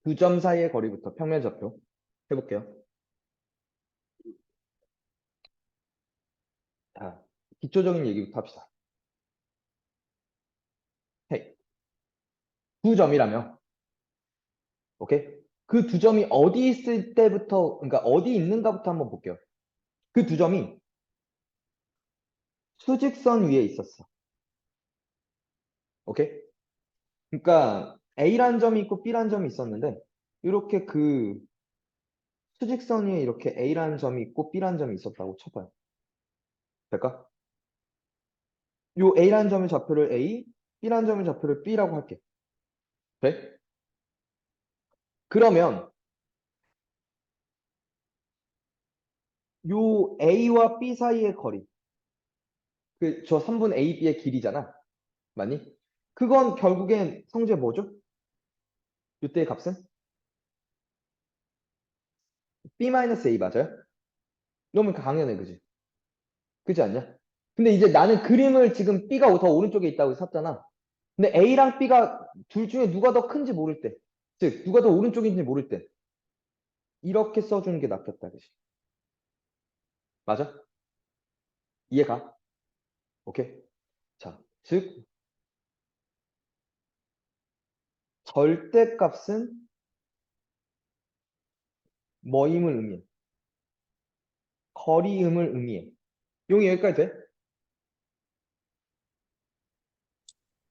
두 점 사이의 거리부터 평면 좌표 해볼게요. 자, 기초적인 얘기부터 합시다. 헤이, 두 점이라며, 오케이? 그 두 점이 어디 있을 때부터, 그러니까 어디 있는가부터 한번 볼게요. 그 두 점이 수직선 위에 있었어. 오케이? 그러니까 A라는 점이 있고 B라는 점이 있었는데, 이렇게 그 수직선 위에 이렇게 A라는 점이 있고 B라는 점이 있었다고 쳐봐요. 될까? 요 A라는 점의 좌표를 A, B라는 점의 좌표를 B라고 할게. 돼? 그러면 요 A와 B 사이의 거리, 그 저 3분 AB의 길이잖아. 맞니? 그건 결국엔 성질 뭐죠? 이때의 값은 B-A 맞아요? 너무 당연해, 그지? 그지 않냐? 근데 이제 나는 그림을 지금 B가 더 오른쪽에 있다고 샀잖아. 근데 A랑 B가 둘 중에 누가 더 큰지 모를 때, 즉 누가 더 오른쪽인지 모를 때 이렇게 써주는 게 낫겠다, 그지? 맞아? 이해가? 오케이? 자, 즉 절대값은 뭐임을 의미해? 거리임을 의미해. 용이 여기까지 돼?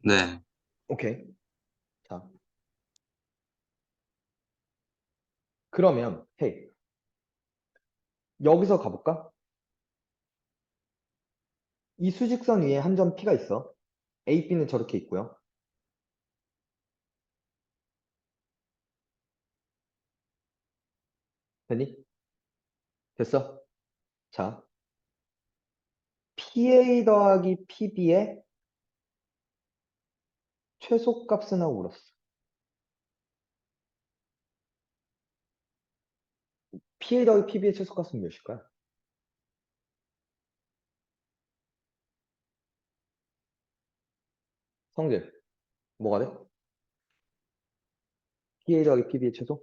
네. 오케이. 자, 그러면 헤이 여기서 가볼까? 이 수직선 위에 한 점 P가 있어. A, B는 저렇게 있고요. 됐니? 됐어? 자, PA 더하기 PB의 최소값은 하고 물었어. PA 더하기 PB의 최소값은 몇일까요? 성질, 뭐가 돼? PA 더하기 PB의 최소?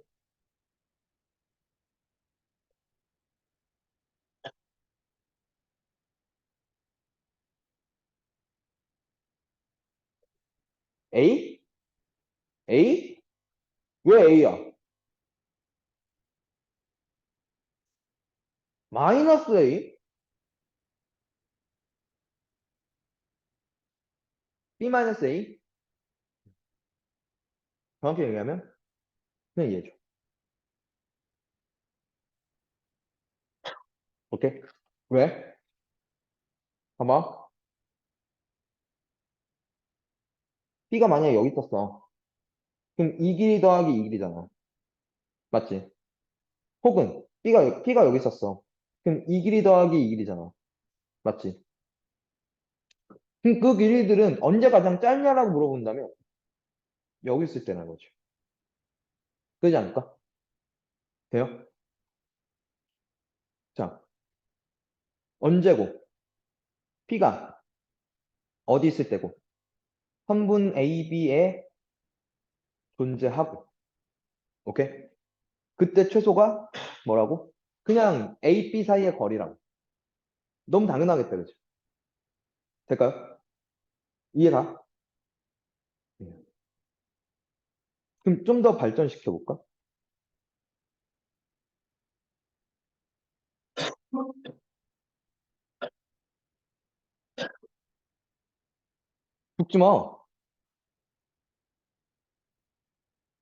A? A? 왜 A야? 마이너스 A? B 마이너스 A? 정확히 얘기하면 그냥 이해해줘. 오케이? 왜? 봐봐. B가 만약에 여기 있었어. 그럼 이 길이 더하기 이 길이잖아. 맞지? 혹은 B가 여기 있었어. 그럼 이 길이 더하기 이 길이잖아. 맞지? 그럼 그 길이들은 언제 가장 짧냐라고 물어본다면 여기 있을 때라는 거죠. 그러지 않을까? 돼요? 자, 언제고? P가 어디 있을 때고? 선분 AB에 존재하고. 오케이? 그때 최소가 뭐라고? 그냥 A, B 사이의 거리라고. 너무 당연하겠다, 그죠? 될까요? 이해가? 네. 그럼 좀 더 발전시켜 볼까? 죽지 마.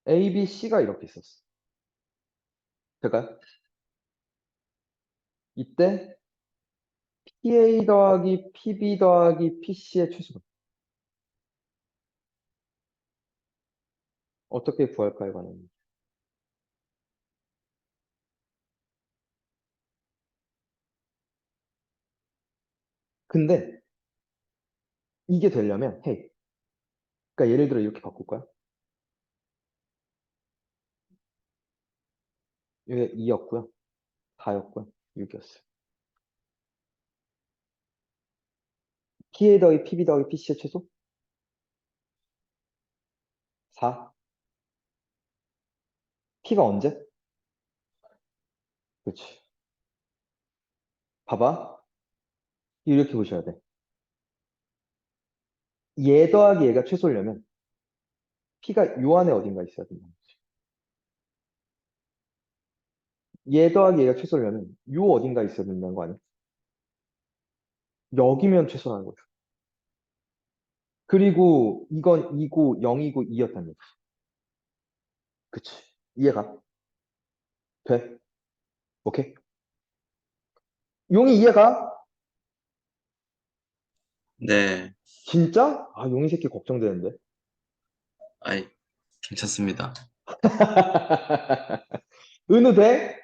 A, B, C가 이렇게 있었어. 될까요? 이때 PA 더하기 PB 더하기 PC의 최소는 어떻게 구할까요, 관님? 근데 이게 되려면, 헤이, 그러니까 예를 들어 이렇게 바꿀까요? 이게 2였고요. 4였고요. 6이었어요. PA 더하기 PB 더하기 PC의 최소? 4. P가 언제? 그렇지. 봐봐. 이렇게 보셔야 돼. 얘 더하기 얘가 최소려면 P가 요 안에 어딘가 있어야 된다. 얘 더하기 얘가 최소려면 요 어딘가 있어야 된다는 거 아니야? 여기면 최소라는 거죠. 그리고 이건 2고 0이고 2였단 얘기. 그치. 이해가? 돼? 오케이? 용이 이해가? 네. 진짜? 아, 용이 새끼 걱정되는데. 아이, 괜찮습니다. 은우 돼?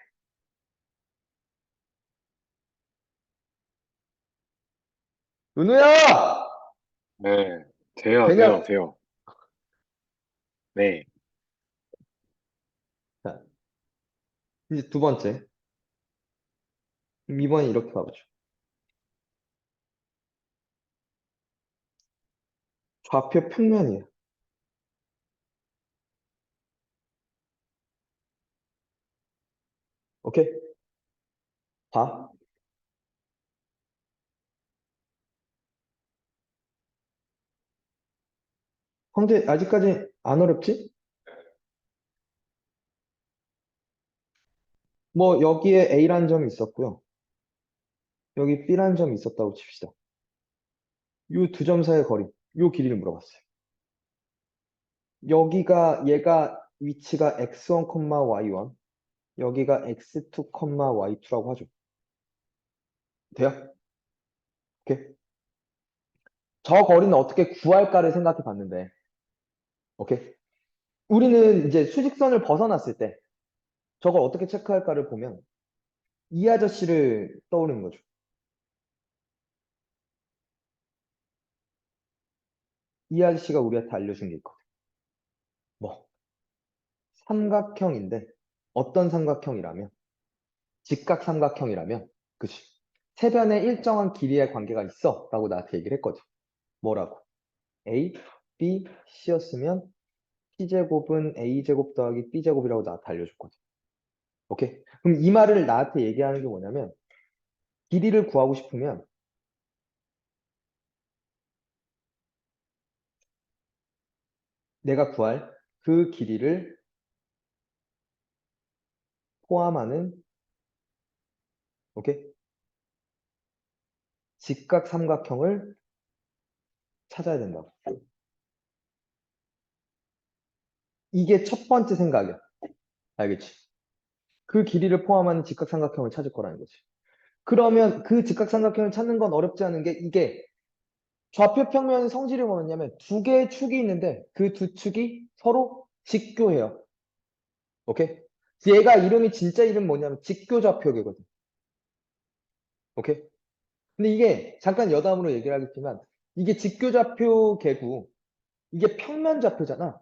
은우야! 네, 돼요, 되냐? 돼요, 돼요. 네, 자, 이제 두 번째. 그럼 이번에 이렇게 가보죠. 좌표 평면이에요. 오케이? 봐. 근데 아직까지 안 어렵지? 뭐 여기에 A라는 점이 있었고요. 여기 B라는 점이 있었다고 칩시다. 이 두 점 사이의 거리, 이 길이를 물어봤어요. 여기가 얘가 위치가 x1, y1, 여기가 x2, y2라고 하죠. 돼요? 오케이. 저 거리는 어떻게 구할까를 생각해 봤는데, 오케이. 우리는 이제 수직선을 벗어났을 때 저걸 어떻게 체크할까를 보면 이 아저씨를 떠오르는 거죠. 이 아저씨가 우리한테 알려준 게 있거든. 뭐, 삼각형인데 어떤 삼각형이라면 직각 삼각형이라면 그치. 세변에 일정한 길이의 관계가 있어 라고 나한테 얘기를 했거든. 뭐라고? A, B, C였으면 P제곱은 A제곱 더하기 B제곱이라고 나한테 알려줬거든. 오케이? 그럼 이 말을 나한테 얘기하는 게 뭐냐면 길이를 구하고 싶으면 내가 구할 그 길이를 포함하는 오케이? 직각 삼각형을 찾아야 된다고. 이게 첫 번째 생각이야. 알겠지? 그 길이를 포함하는 직각 삼각형을 찾을 거라는 거지. 그러면 그 직각 삼각형을 찾는 건 어렵지 않은 게 이게 좌표 평면 성질이 뭐였냐면 두 개의 축이 있는데 그 두 축이 서로 직교해요. 오케이? 얘가 이름이 진짜 이름 뭐냐면 직교좌표계거든. 오케이? 근데 이게 잠깐 여담으로 얘기를 하겠지만 이게 직교좌표계고 이게 평면좌표잖아.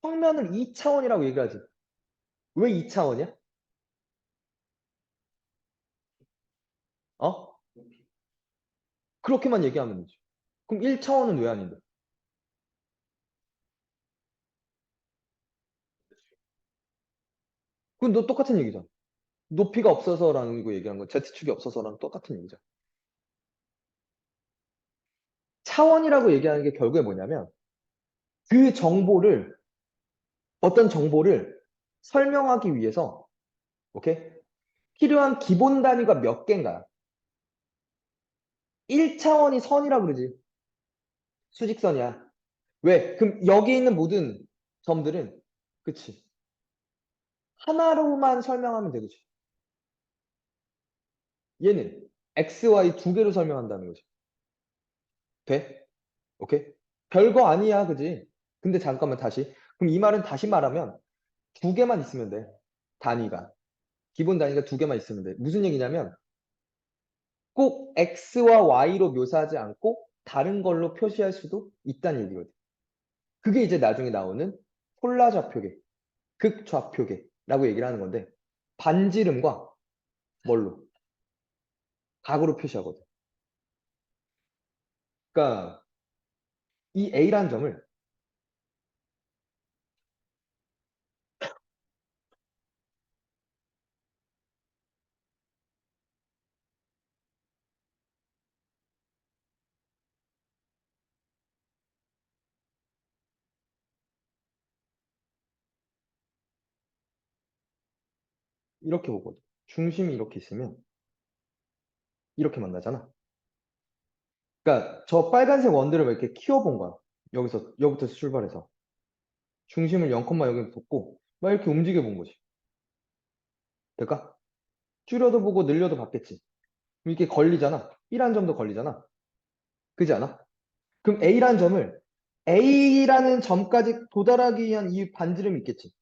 평면을 2차원이라고 얘기를 하지. 왜 2차원이야? 어? 그렇게만 얘기하면 되지. 그럼 1차원은 왜 아닌데? 그건 너 똑같은 얘기잖아. 높이가 없어서라는 거 얘기한 건 Z축이 없어서랑 똑같은 얘기잖아. 차원이라고 얘기하는 게 결국에 뭐냐면 그 정보를 어떤 정보를 설명하기 위해서 오케이? 필요한 기본 단위가 몇 개인가? 1차원이 선이라고 그러지. 수직선이야. 왜? 그럼 여기 있는 모든 점들은 그치? 하나로만 설명하면 되겠지. 얘는 x, y 두 개로 설명한다는 거지. 돼? 오케이? 별거 아니야, 그지? 근데 잠깐만 다시. 그럼 이 말은 다시 말하면 두 개만 있으면 돼. 단위가. 기본 단위가 두 개만 있으면 돼. 무슨 얘기냐면 꼭 x와 y로 묘사하지 않고 다른 걸로 표시할 수도 있다는 얘기거든. 그게 이제 나중에 나오는 폴라좌표계, 극좌표계라고 얘기를 하는 건데 반지름과 뭘로? 각으로 표시하거든. 그러니까 이 A라는 점을 이렇게 오거든. 중심이 이렇게 있으면 이렇게 만나잖아. 그러니까 저 빨간색 원들을 왜 이렇게 키워본 거야. 여기부터 출발해서. 중심을 0, 여기 뒀고 막 이렇게 움직여 본 거지. 될까? 줄여도 보고 늘려도 봤겠지. 그럼 이게 걸리잖아. B라는 점도 걸리잖아. 그지 않아? 그럼 A라는 점을 A라는 점까지 도달하기 위한 이 반지름이 있겠지.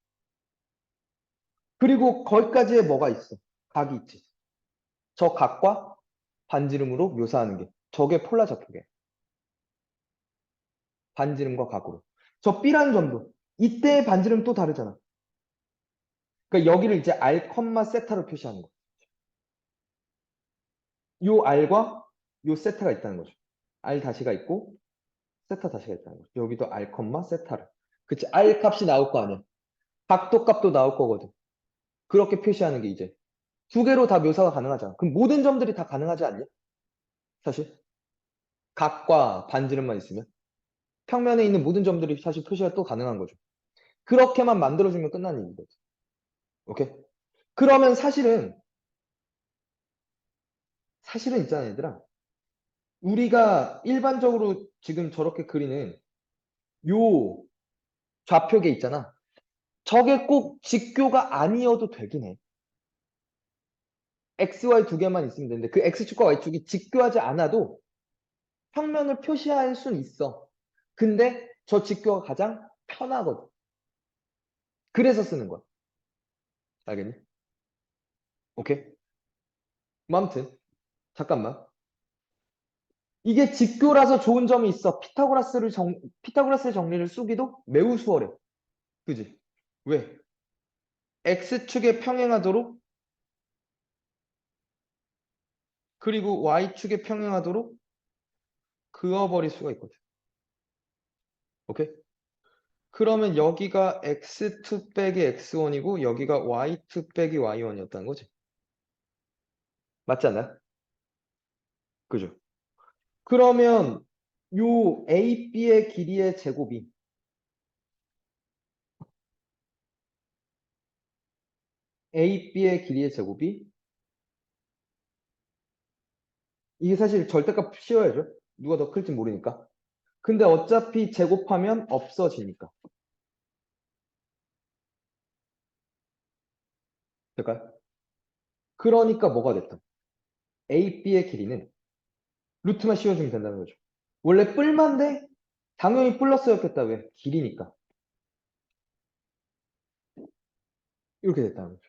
그리고 거기까지에 뭐가 있어? 각이 있지. 저 각과 반지름으로 묘사하는 게. 저게 폴라 좌표계. 반지름과 각으로. 저 B라는 점도 이때의 반지름 또 다르잖아. 그러니까 여기를 이제 R, 세타로 표시하는 거. 요 R과 요 세타가 있다는 거죠. R 다시가 있고 세타 다시가 있다는 거죠. 여기도 R, 세타를. 그치? R 값이 나올 거 아니야. 각도 값도 나올 거거든. 그렇게 표시하는 게 이제 두 개로 다 묘사가 가능하잖아. 그럼 모든 점들이 다 가능하지 않냐? 사실 각과 반지름만 있으면 평면에 있는 모든 점들이 사실 표시가 또 가능한 거죠. 그렇게만 만들어주면 끝나는 얘기거든. 오케이? 그러면 사실은 있잖아, 얘들아. 우리가 일반적으로 지금 저렇게 그리는 요 좌표계 있잖아. 저게 꼭 직교가 아니어도 되긴 해. X, Y 두 개만 있으면 되는데 그 X축과 Y축이 직교하지 않아도 평면을 표시할 수는 있어. 근데 저 직교가 가장 편하거든. 그래서 쓰는 거야. 알겠니? 오케이? 뭐 아무튼 잠깐만. 이게 직교라서 좋은 점이 있어. 피타고라스의 정리를 쓰기도 매우 수월해. 그지? 왜? X축에 평행하도록 그리고 Y축에 평행하도록 그어버릴 수가 있거든. 오케이? 그러면 여기가 x2 빼기 x1이고 여기가 y2 빼기 y1이었다는 거지. 맞지 않나요? 그죠? 그러면 요 AB의 길이의 제곱이 AB의 길이의 제곱이 이게 사실 절대값 씌워야죠. 누가 더 클지 모르니까. 근데 어차피 제곱하면 없어지니까. 될까요? 그러니까 뭐가 됐다. AB의 길이는 루트만 씌워주면 된다는 거죠. 원래 뿔만데 당연히 플러스였겠다. 왜? 길이니까. 이렇게 됐다는 거죠.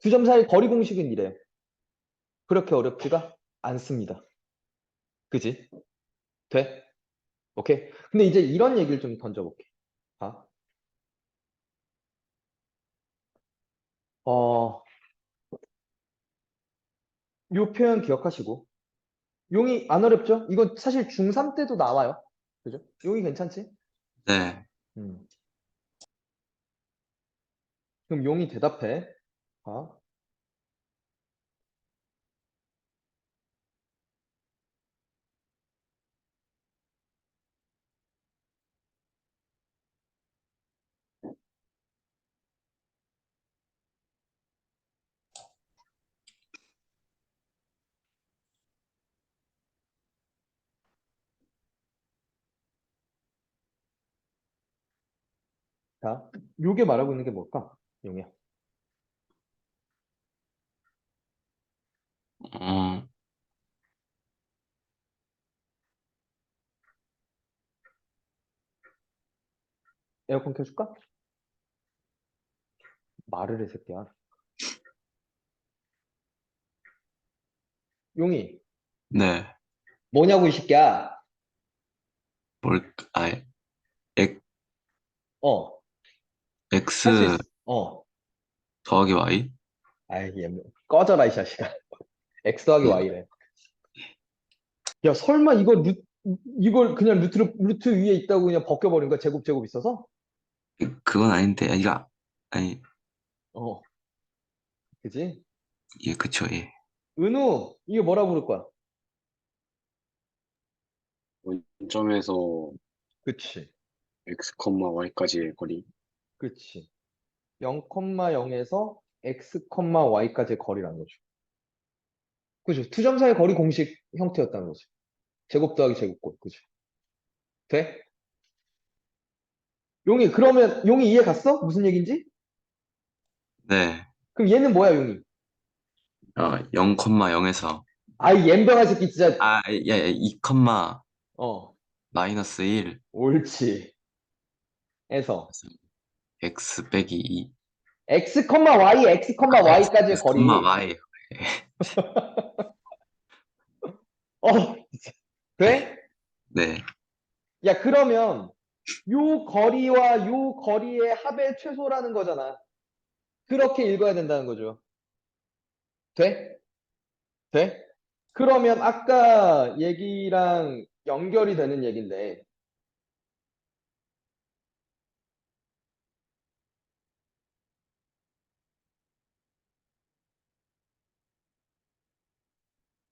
두 점 사이 거리 공식은 이래요. 그렇게 어렵지가 않습니다. 그지? 돼? 오케이? 근데 이제 이런 얘기를 좀 던져볼게. 아, 요 표현 기억하시고. 용이 안 어렵죠? 이건 사실 중3 때도 나와요. 그죠? 용이 괜찮지? 네. 음. 그럼 용이 대답해. 아, 자, 요게 말하고 있는 게 뭘까? 용이야. 어, 에어컨 켜줄까? 말을 해, 새끼야. 용이, 네. 뭐냐고, 이 새끼야. 아니, X, 어, 할 수 X 있어. 어. 더하기 Y? 아이, 얘, 뭐, 꺼져라, 이 자식아. X 더하기 네. Y래. 야, 설마 이걸 그냥 루트 위에 있다고 그냥 벗겨버린 거야? 제곱 있어서? 그건 아닌데, 아니, 어, 그지? 예, 그쵸, 예. 은우, 이게 뭐라 부를 거야? 원점에서 그치, x, y까지의 거리. 그치. 0,0에서 x, y까지의 거리라는 거죠. 그죠? 두 점 사이의 거리 공식 형태였다는 거죠. 제곱 더하기 제곱꼴. 그죠? 돼? 용이, 그러면, 용이 이해 갔어? 무슨 얘기인지? 네. 그럼 얘는 뭐야, 용이? 0,0에서 아이, 옌병아 새끼, 진짜. 야, 2, 어, 마이너스 1 옳지. 에서. x 빼기 2 x, y, x, y까지의 x, 거리. y 어, 돼? 네. 야, 그러면, 요 거리와 요 거리의 합의 최소라는 거잖아. 그렇게 읽어야 된다는 거죠. 돼? 돼? 그러면 아까 얘기랑 연결이 되는 얘기인데,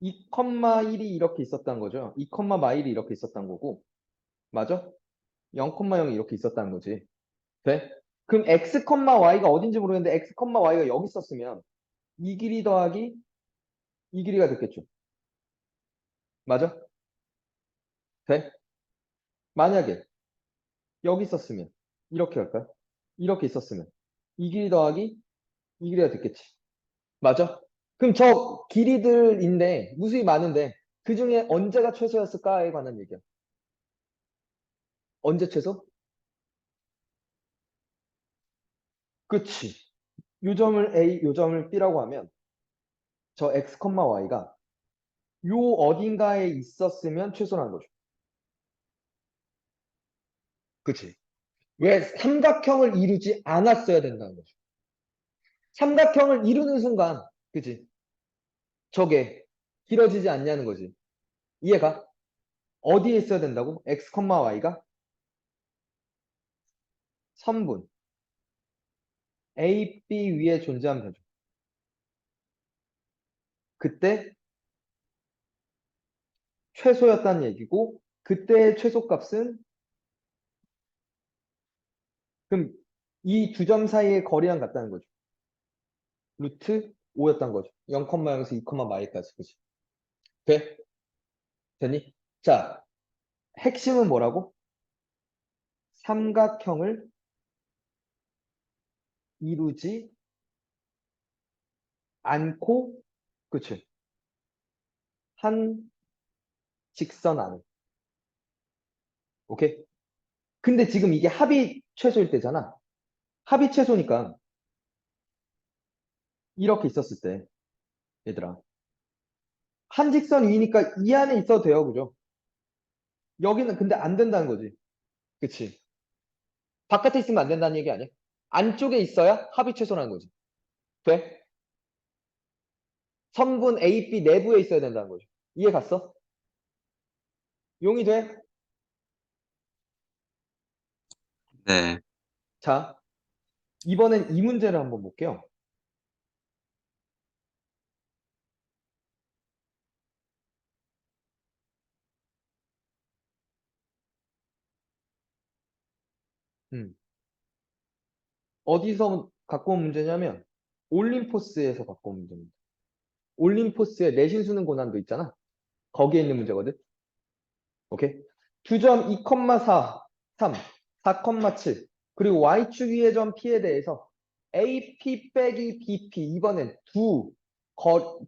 이 컴마 1이 이렇게 있었다는 거죠. 이 컴마 마일이 이렇게 있었다는 거고, 맞아? 0,0이 이렇게 있었다는 거지. 돼? 그럼 x, y가 어딘지 모르겠는데 x, y가 여기 있었으면 이 길이 더하기 이 길이가 됐겠죠. 맞아? 돼? 만약에 여기 있었으면 이렇게 할까요? 이렇게 있었으면 이 길이 더하기 이 길이가 됐겠지. 맞아? 그럼 저 길이들인데 무수히 많은데 그 중에 언제가 최소였을까에 관한 얘기야. 언제 최소? 그치. 요 점을 A, 요 점을 B라고 하면 저 x, y가 요 어딘가에 있었으면 최소라는 거죠. 그치. 왜 삼각형을 이루지 않았어야 된다는 거죠. 삼각형을 이루는 순간, 그치. 저게 길어지지 않냐는 거지. 이해가? 어디에 있어야 된다고? x, y가 선분 A, B 위에 존재하면 되죠. 그때 최소였다는 얘기고 그때의 최소값은 그럼 이 두 점 사이의 거리랑 같다는 거죠. 루트 5였던 거죠. 0,0에서 2, 마이까지. 그치? 돼? 되니? 자, 핵심은 뭐라고? 삼각형을 이루지 않고, 그치? 한 직선 안에. 오케이? 근데 지금 이게 합이 최소일 때잖아. 합이 최소니까 이렇게 있었을 때, 얘들아. 한 직선 위니까 이 안에 있어도 돼요. 그죠? 여기는 근데 안 된다는 거지. 그치? 바깥에 있으면 안 된다는 얘기 아니야? 안쪽에 있어야 합이 최소라는 거지. 돼? 선분 A, B 내부에 있어야 된다는 거죠. 이해 갔어? 용이 돼? 네. 자, 이번엔 이 문제를 한번 볼게요. 음. 어디서 갖고 온 문제냐면 올림포스에서 갖고 온 문제입니다. 올림포스의 내신 수능 고난도 있잖아. 거기에 있는 문제거든. 오케이? 두 점 2,4, 3, 4,7 그리고 y축 위의 점 P에 대해서 AP 빼기 BP 이번엔 두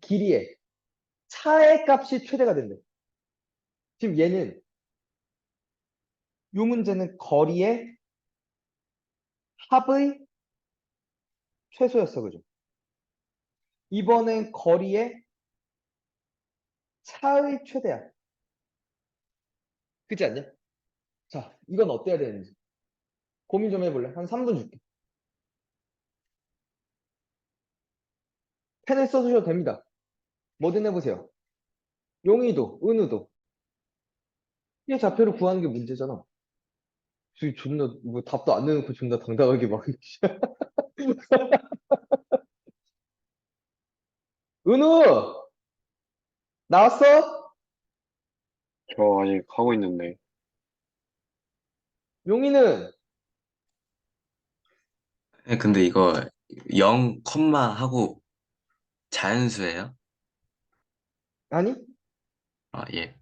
길이의 차의 값이 최대가 된대. 지금 얘는 이 문제는 거리의 합의 최소였어. 그죠? 이번엔 거리의 차의 최대야. 그렇지 않냐? 자, 이건 어때야 되는지 고민 좀 해볼래? 한 3분 줄게. 펜을 써주셔도 됩니다. 뭐든 해보세요. 용의도, 은우도. 이 좌표를 구하는 게 문제잖아. 존나, 뭐 답도 안 내놓고 존나 당당하게 막. 은우! 나왔어? 저 아직 하고 있는데. 용의는? 근데 이거 0, 콤마 하고 자연수예요? 아니? 아, 예.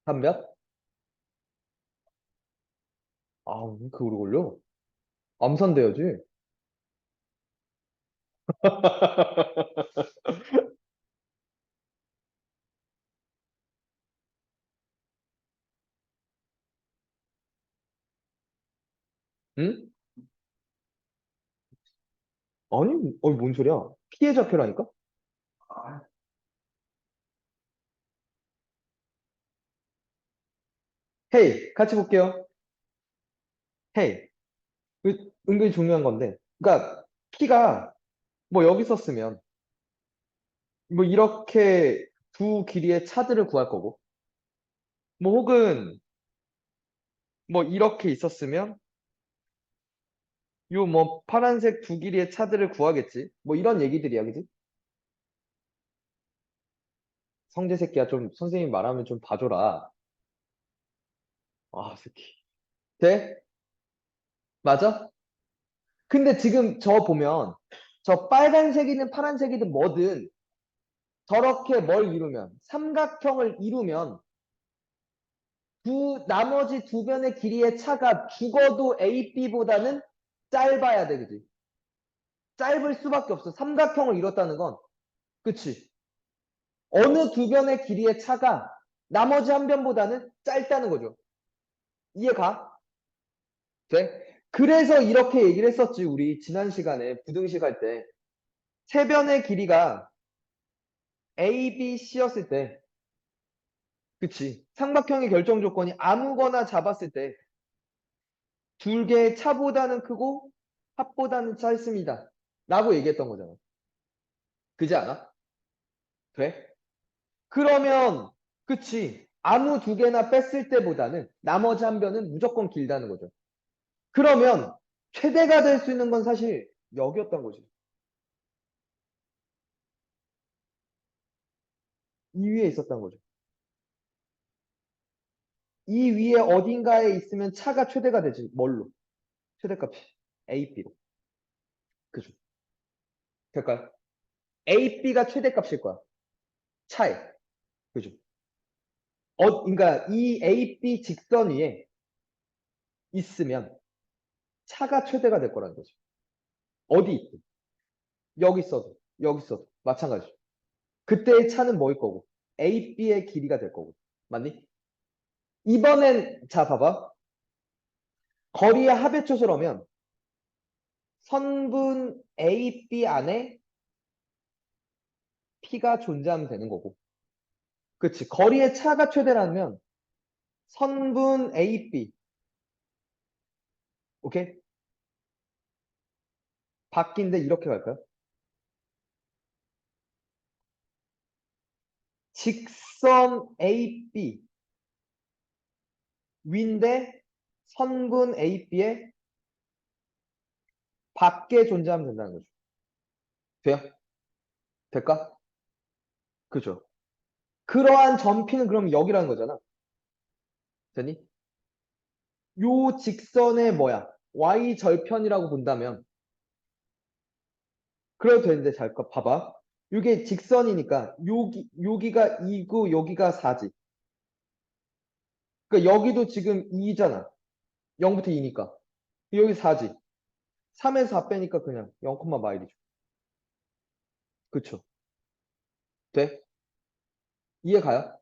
한 몇? 아, 왜 이렇게 오래 걸려? 암산돼야지. 응? 아니, 뭔 소리야? 피해 좌표라니까? 헤이, 같이 볼게요. 헤이, 은근히 중요한 건데. 그러니까, P가 뭐 여기 썼으면, 뭐 이렇게 두 길이의 차들을 구할 거고, 뭐 혹은 뭐 이렇게 있었으면, 요 뭐 파란색 두 길이의 차들을 구하겠지. 뭐 이런 얘기들이야, 그지? 성재 새끼야, 좀 선생님 말하면 좀 봐줘라. 아, 새끼. 돼? 맞아? 근데 지금 저 보면, 저 빨간색이든 파란색이든 뭐든 저렇게 뭘 이루면, 삼각형을 이루면, 나머지 두 변의 길이의 차가 죽어도 AB보다는 짧아야 돼, 그지? 짧을 수밖에 없어. 삼각형을 이뤘다는 건. 그치? 어느 두 변의 길이의 차가 나머지 한 변보다는 짧다는 거죠. 이해가? 돼? 그래서 이렇게 얘기를 했었지, 우리 지난 시간에 부등식 할 때. 세 변의 길이가 A, B, C였을 때, 그치? 삼각형의 결정 조건이 아무거나 잡았을 때, 둘 개의 차보다는 크고 합보다는 짧습니다. 라고 얘기했던 거잖아. 그지 않아? 돼? 그러면, 그치? 아무 두 개나 뺐을 때보다는 나머지 한 변은 무조건 길다는 거죠. 그러면 최대가 될 수 있는 건 사실 여기였던 거지. 이 위에 있었던 거죠. 이 위에 어딘가에 있으면 차가 최대가 되지. 뭘로? 최대값이. A, B로. 그죠? 될까요? A, B가 최대값일 거야. 차에. 그죠? 그러니까 이 A, B 직선 위에 있으면 차가 최대가 될 거라는 거죠. 어디 있든. 여기 있어도, 여기 있어도. 마찬가지죠. 그때의 차는 뭐일 거고? A, B의 길이가 될 거고. 맞니? 이번엔, 자, 봐봐. 거리의 합의초소라면 선분 A, B 안에 P가 존재하면 되는 거고. 그치. 거리의 차가 최대라면 선분 A, B. 오케이? 바뀐데 이렇게 갈까요? 직선 A, B. 위인데 선분 A, B의 밖에 존재하면 된다는 거죠. 돼요? 될까? 그죠. 그러한 점피는 그럼 여기라는 거잖아. 되니? 요 직선의 뭐야? Y 절편이라고 본다면 그래도 되는데 잘 봐봐. 이게 직선이니까 여기가 2고 여기가 4지. 그러니까 여기도 지금 2잖아. 0부터 2니까. 여기 4지. 3에서 4 빼니까 그냥 0, 마일이죠. 그쵸? 돼? 이해 가요?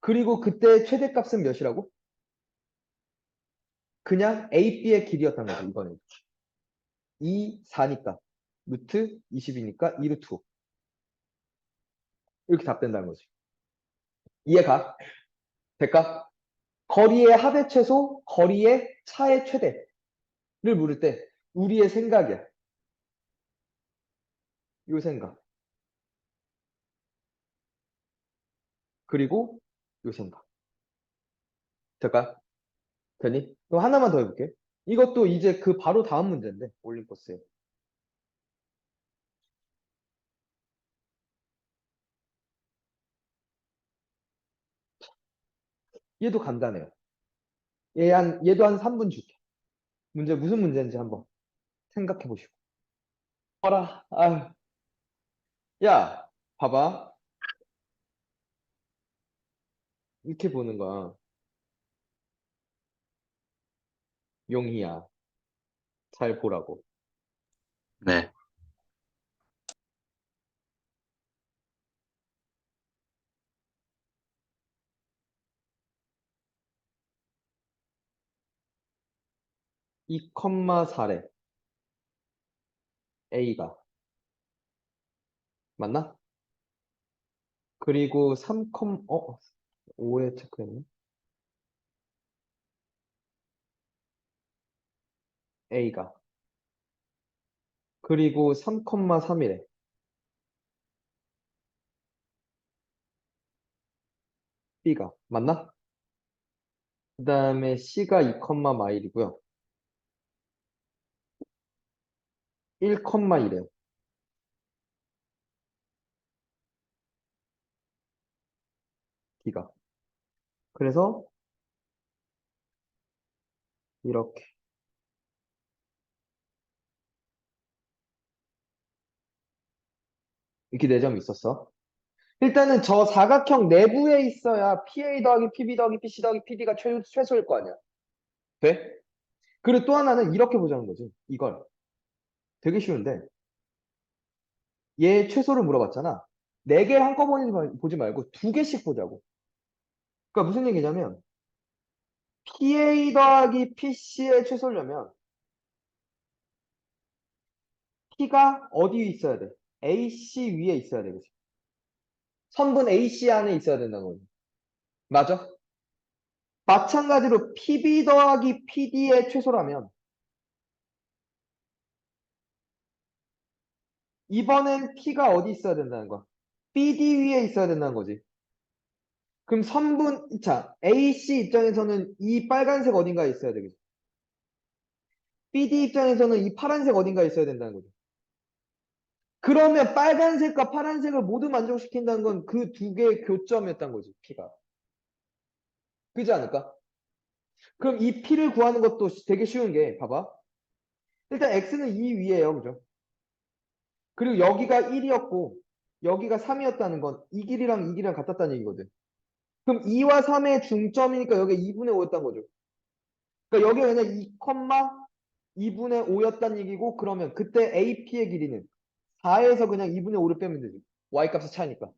그리고 그때 최대값은 몇이라고? 그냥 A, B의 길이였던 거죠, 이번에. 2, 4니까. 루트 20이니까 2 루트 5. 이렇게 답된다는 거지. 이해가? 될까? 거리의 합의 최소, 거리의 차의 최대를 물을 때 우리의 생각이야. 요 생각. 그리고 요 생각. 될까? 되니? 그럼 하나만 더 해볼게. 이것도 이제 그 바로 다음 문제인데, 올림포스에. 얘도 간단해요. 얘도 한 3분 줄게. 문제 무슨 문제인지 한번 생각해 보시고. 봐라. 아, 야, 봐봐. 이렇게 보는 거야. 용희야. 잘 보라고. 네. 2,4래. A가. 맞나? 그리고 5에 체크했네. A가. 그리고 3,3이래. B가. 맞나? 그 다음에 C가 2, 마일이고요. 1,2래요. D가. 그래서 이렇게. 이렇게 4점이 있었어. 일단은 저 사각형 내부에 있어야 PA 더하기 PB 더하기 PC 더하기 PD가 최소일 거 아니야. 돼? 그리고 또 하나는 이렇게 보자는 거지. 이걸. 되게 쉬운데. 얘 최소를 물어봤잖아. 4개 한꺼번에 보지 말고 2개씩 보자고. 그러니까 무슨 얘기냐면 PA 더하기 PC의 최소려면 P가 어디에 있어야 돼? AC 위에 있어야 되겠지. 선분 AC 안에 있어야 된다는 거지. 맞아? 마찬가지로 PB 더하기 PD의 최소라면 이번엔 P가 어디 있어야 된다는 거야? BD 위에 있어야 된다는 거지. 그럼 자, AC 입장에서는 이 빨간색 어딘가에 있어야 되겠지. BD 입장에서는 이 파란색 어딘가에 있어야 된다는 거지. 그러면 빨간색과 파란색을 모두 만족시킨다는 건 그 2개의 교점이었다는 거지, P가. 그지 않을까? 그럼 이 P를 구하는 것도 되게 쉬운 게, 봐봐. 일단 X는 2 위에요, 그죠? 그리고 여기가 1이었고, 여기가 3이었다는 건 이 길이랑 이 길이랑 같았다는 얘기거든. 그럼 2와 3의 중점이니까 여기 2분의 5였다는 거죠. 그러니까 여기 그냥 2분의 5였다는 얘기고, 그러면 그때 AP의 길이는 4에서 그냥 2분의 5를 빼면 되지. Y 값이 차이니까.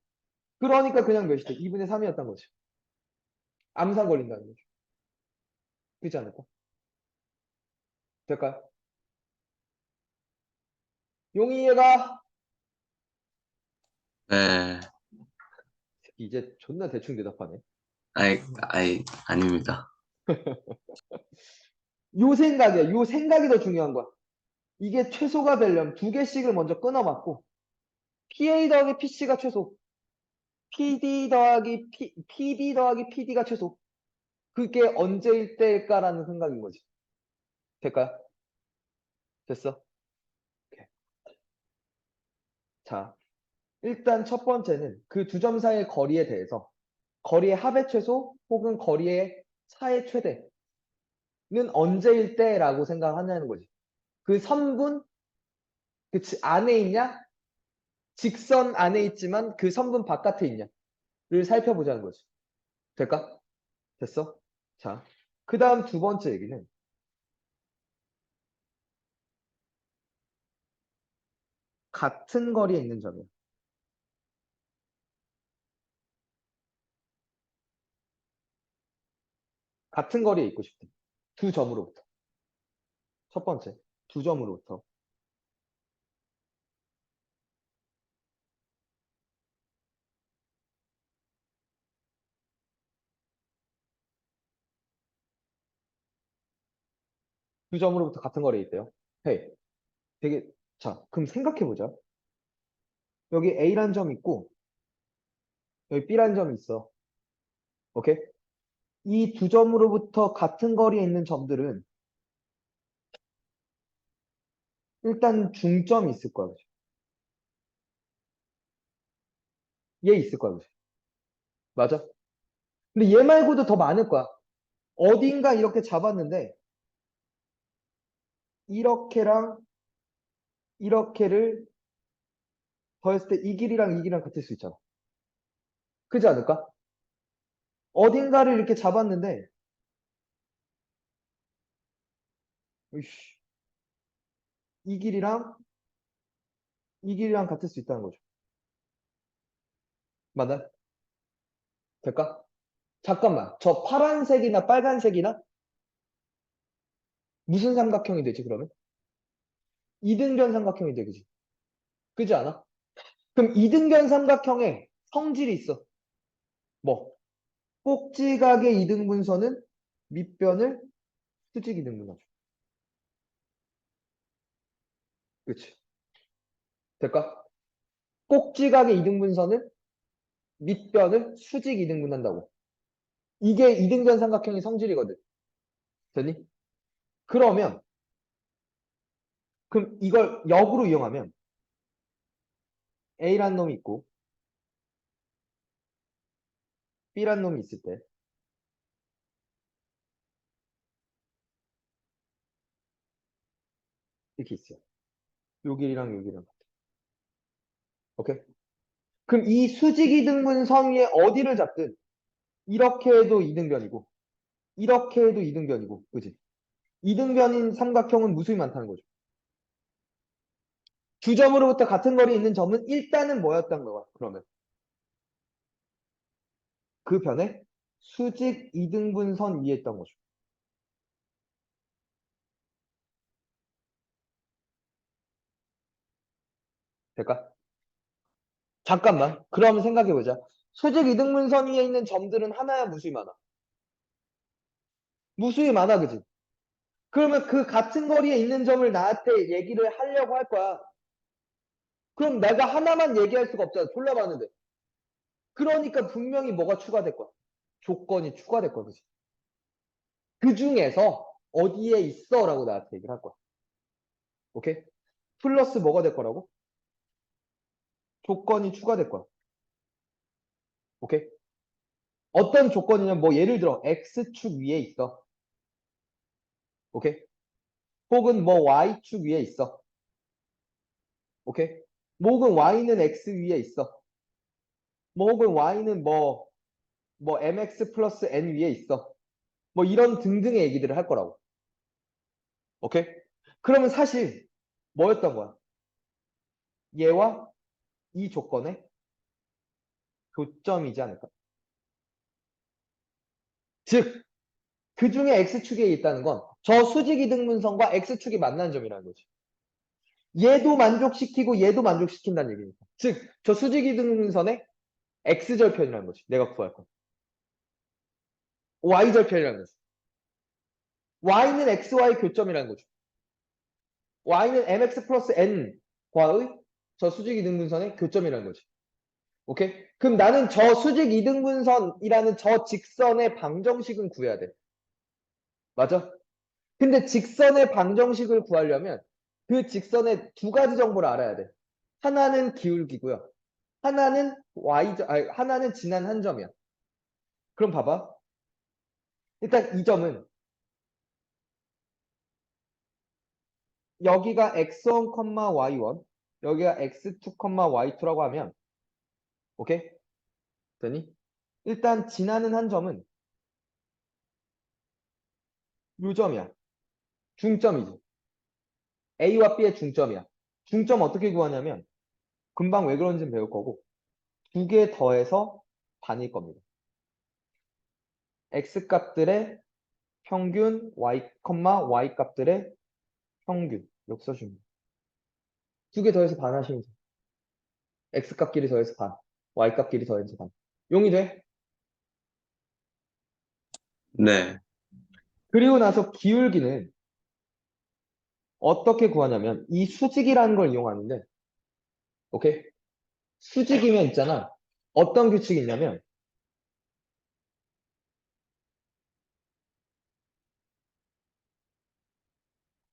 그러니까 그냥 몇이 돼? 2분의 3이었던 거지. 암산 걸린다는 거죠. 그렇지 않을까? 될까요? 용이 이해가 네. 이제 존나 대충 대답하네. 아닙니다. 요 생각이야. 요 생각이 더 중요한 거야. 이게 최소가 되려면 2개씩을 먼저 끊어봤고 PA 더하기 PC가 최소, PD 더하기 PD가 최소. 그게 언제일 때일까라는 생각인 거지. 될까요? 됐어? 오케이. 자, 일단 첫 번째는 그 두 점 사이의 거리에 대해서 거리의 합의 최소 혹은 거리의 차의 최대는 언제일 때라고 생각하냐는 거지. 그 선분 그 안에 있냐? 직선 안에 있지만 그 선분 바깥에 있냐를 살펴보자는 거지. 될까? 됐어? 자, 그 다음 두 번째 얘기는 같은 거리에 있는 점이야. 같은 거리에 있고 싶대. 두 점으로부터. 첫 번째, 두 점으로부터. 두 점으로부터 같은 거리에 있대요. 헤이, 되게, 자, 그럼 생각해보자. 여기 A란 점 있고, 여기 B란 점이 있어. 오케이? 이 두 점으로부터 같은 거리에 있는 점들은 일단 중점이 있을 거야. 그지? 얘 있을 거야. 그지? 맞아? 근데 얘 말고도 더 많을 거야. 어딘가 이렇게 잡았는데, 이렇게랑 이렇게를 더했을 때 이 길이랑 이 길이랑 같을 수 있잖아. 그지 않을까? 어딘가를 이렇게 잡았는데, 으이씨, 이 길이랑 이 길이랑 같을 수 있다는 거죠. 맞나? 될까? 잠깐만. 저 파란색이나 빨간색이나 무슨 삼각형이 되지, 그러면? 이등변 삼각형이 돼, 그지? 그지 않아? 그럼 이등변 삼각형에 성질이 있어. 뭐? 꼭지각의 이등분선은 밑변을 수직 이등분하죠. 그치? 될까? 꼭지각의 이등분선은 밑변을 수직 이등분한다고. 이게 이등변 삼각형의 성질이거든. 됐니? 그러면, 그럼 이걸 역으로 이용하면 A란 놈이 있고 B란 놈이 있을 때 이렇게 있어요. 요 길이랑 요 길이랑. 오케이? 그럼 이 수직 이등분선 위에 어디를 잡든 이렇게 해도 이등변이고 이렇게 해도 이등변이고 그지? 이등변인 삼각형은 무수히 많다는 거죠. 두 점으로부터 같은 거리에 있는 점은 일단은 뭐였던 거야? 그러면 그 변에 수직 이등분선 위에 있던 거죠. 될까? 잠깐만. 그럼 생각해보자. 수직 이등분선 위에 있는 점들은 하나야 무수히 많아? 무수히 많아, 그지? 그러면 그 같은 거리에 있는 점을 나한테 얘기를 하려고 할 거야. 그럼 내가 하나만 얘기할 수가 없잖아. 졸라 많은데. 그러니까 분명히 뭐가 추가될 거야? 조건이 추가될 거야, 그지? 그 중에서 어디에 있어? 라고 나한테 얘기를 할 거야. 오케이? 플러스 뭐가 될 거라고? 조건이 추가될 거야. 오케이? 어떤 조건이냐면 뭐 예를 들어 X축 위에 있어. 오케이? 혹은 뭐 Y축 위에 있어. 오케이? 뭐 혹은 Y는 X 위에 있어. 뭐 혹은 Y는 뭐 MX 플러스 N 위에 있어. 뭐 이런 등등의 얘기들을 할 거라고. 오케이? 그러면 사실 뭐였던 거야? 얘와 이 조건의 교점이지 않을까? 즉, 그 중에 X축에 있다는 건 저 수직 이등분선과 X축이 만나는 점이라는 거지. 얘도 만족시키고 얘도 만족시킨다는 얘기니까. 즉, 저 수직 이등분선의 X절편이라는 거지. 내가 구할 건. Y절편이라는 거지. Y는 XY 교점이라는 거죠. Y는 MX 플러스 N과의 저 수직 이등분선의 교점이라는 거지. 오케이? 그럼 나는 저 수직 이등분선이라는 저 직선의 방정식은 구해야 돼. 맞아? 근데 직선의 방정식을 구하려면 그 직선의 두 가지 정보를 알아야 돼. 하나는 기울기고요. 하나는 하나는 지난 한 점이야. 그럼 봐봐. 일단 이 점은 여기가 x1, y1, 여기가 x2, y2라고 하면 오케이? 되니? 일단 지나는 한 점은 요 점이야. 중점이지. A와 B의 중점이야. 중점 어떻게 구하냐면 금방 왜 그런지는 배울 거고 두 개 더해서 반일 겁니다. X 값들의 평균 y, y 값들의 평균. 이렇게 써주면 돼요. 두 개 더해서 반 하시면 돼요. x 값끼리 더해서 반, y 값끼리 더해서 반. 용이 돼? 네. 그리고 나서 기울기는 어떻게 구하냐면 이 수직이라는 걸 이용하는데, 오케이? 수직이면 있잖아. 어떤 규칙이 있냐면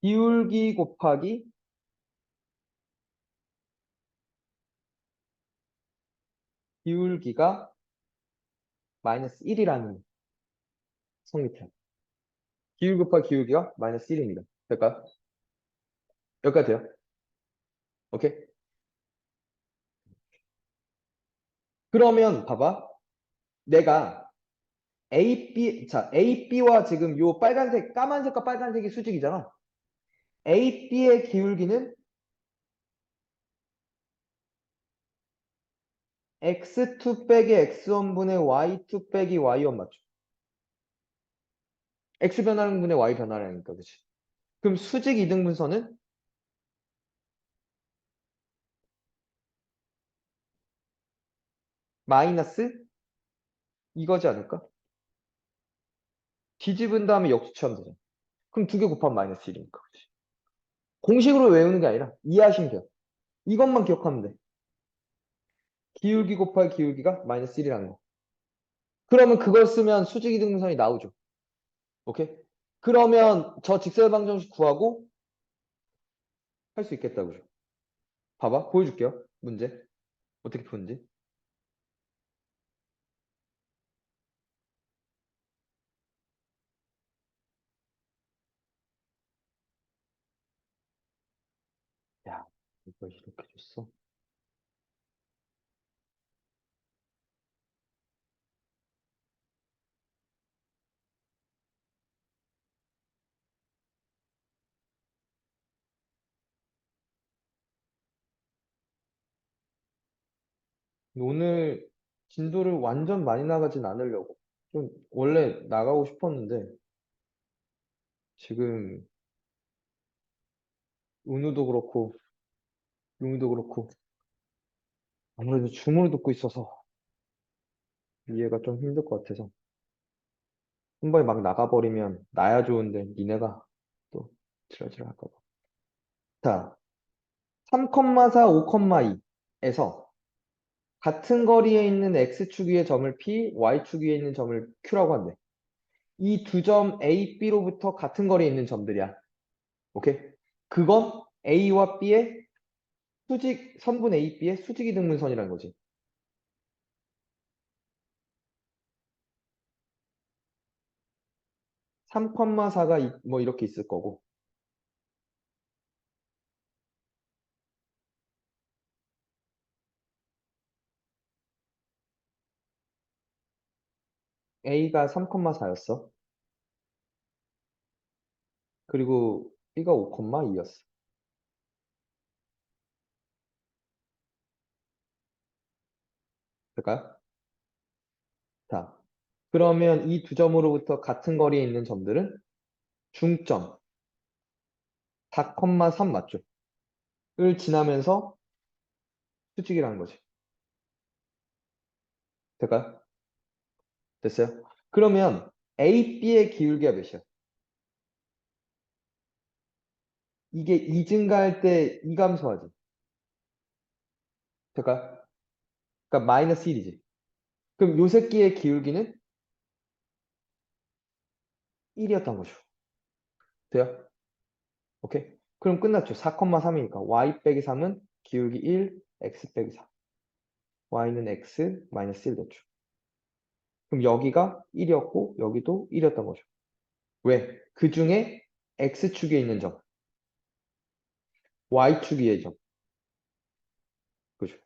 기울기 곱하기 기울기가 마이너스 1이라는 성립해요. 기울기 곱하기 기울기가 마이너스 1입니다. 될까요? 여기까지 돼요? 오케이? 그러면 봐봐. 내가 자, AB와 지금 요 빨간색, 까만색과 빨간색이 수직이잖아. AB의 기울기는 x2 빼기 x1분의 y2 빼기 y1 맞죠? x 변하는 분의 y 변화량이니까, 그치? 그럼 수직 이등분선은 마이너스 이거지 않을까? 뒤집은 다음에 역수치하면 되잖아. 그럼 두 개 곱하면 마이너스 1이니까, 그치? 공식으로 외우는 게 아니라 이해하시면 돼요. 이것만 기억하면 돼. 기울기 곱하기 기울기가 마이너스 1이라는 거. 그러면 그걸 쓰면 수직 이등분선이 나오죠. 오케이? 그러면 저 직설방정식 구하고 할 수 있겠다, 그죠? 봐봐, 보여줄게요. 문제. 어떻게 푸는지. 야, 이걸 이렇게 줬어. 오늘 진도를 완전 많이 나가진 않으려고. 좀 원래 나가고 싶었는데 지금 은우도 그렇고 용이도 그렇고 아무래도 줌으로 듣고 있어서 이해가 좀 힘들 것 같아서 한 번에 막 나가버리면 나야 좋은데 니네가 또 지랄지랄 할까 봐. 자, 3,4, 5,2에서 같은 거리에 있는 x축 위의 점을 P, y축 위에 있는 점을 Q라고 한대. 이 두 점 A, B로부터 같은 거리에 있는 점들이야. 오케이? 그건 A와 B의 선분 A, B의 수직이 등분선이라는 거지. 3,4가 뭐 이렇게 있을 거고. A가 3,4였어. 그리고 B가 5,2였어. 될까요? 자, 그러면 이 두 점으로부터 같은 거리에 있는 점들은 중점 4,3 맞죠? 을 지나면서 수직이라는 거지. 될까요? 됐어요? 그러면 A, B의 기울기가 몇이야? 이게 2 증가할 때 2 감소하지. 될까요? 그러니까 마이너스 1이지. 그럼 요 새끼의 기울기는 1이었던 거죠. 돼요? 오케이? 그럼 끝났죠. 4,3이니까 y 빼기 3은 기울기 1, x 빼기 4. y는 x 마이너스 1 됐죠. 그럼 여기가 1이었고 여기도 1이었던 거죠. 왜? 그 중에 x축에 있는 점, y축 위의 점. 그죠?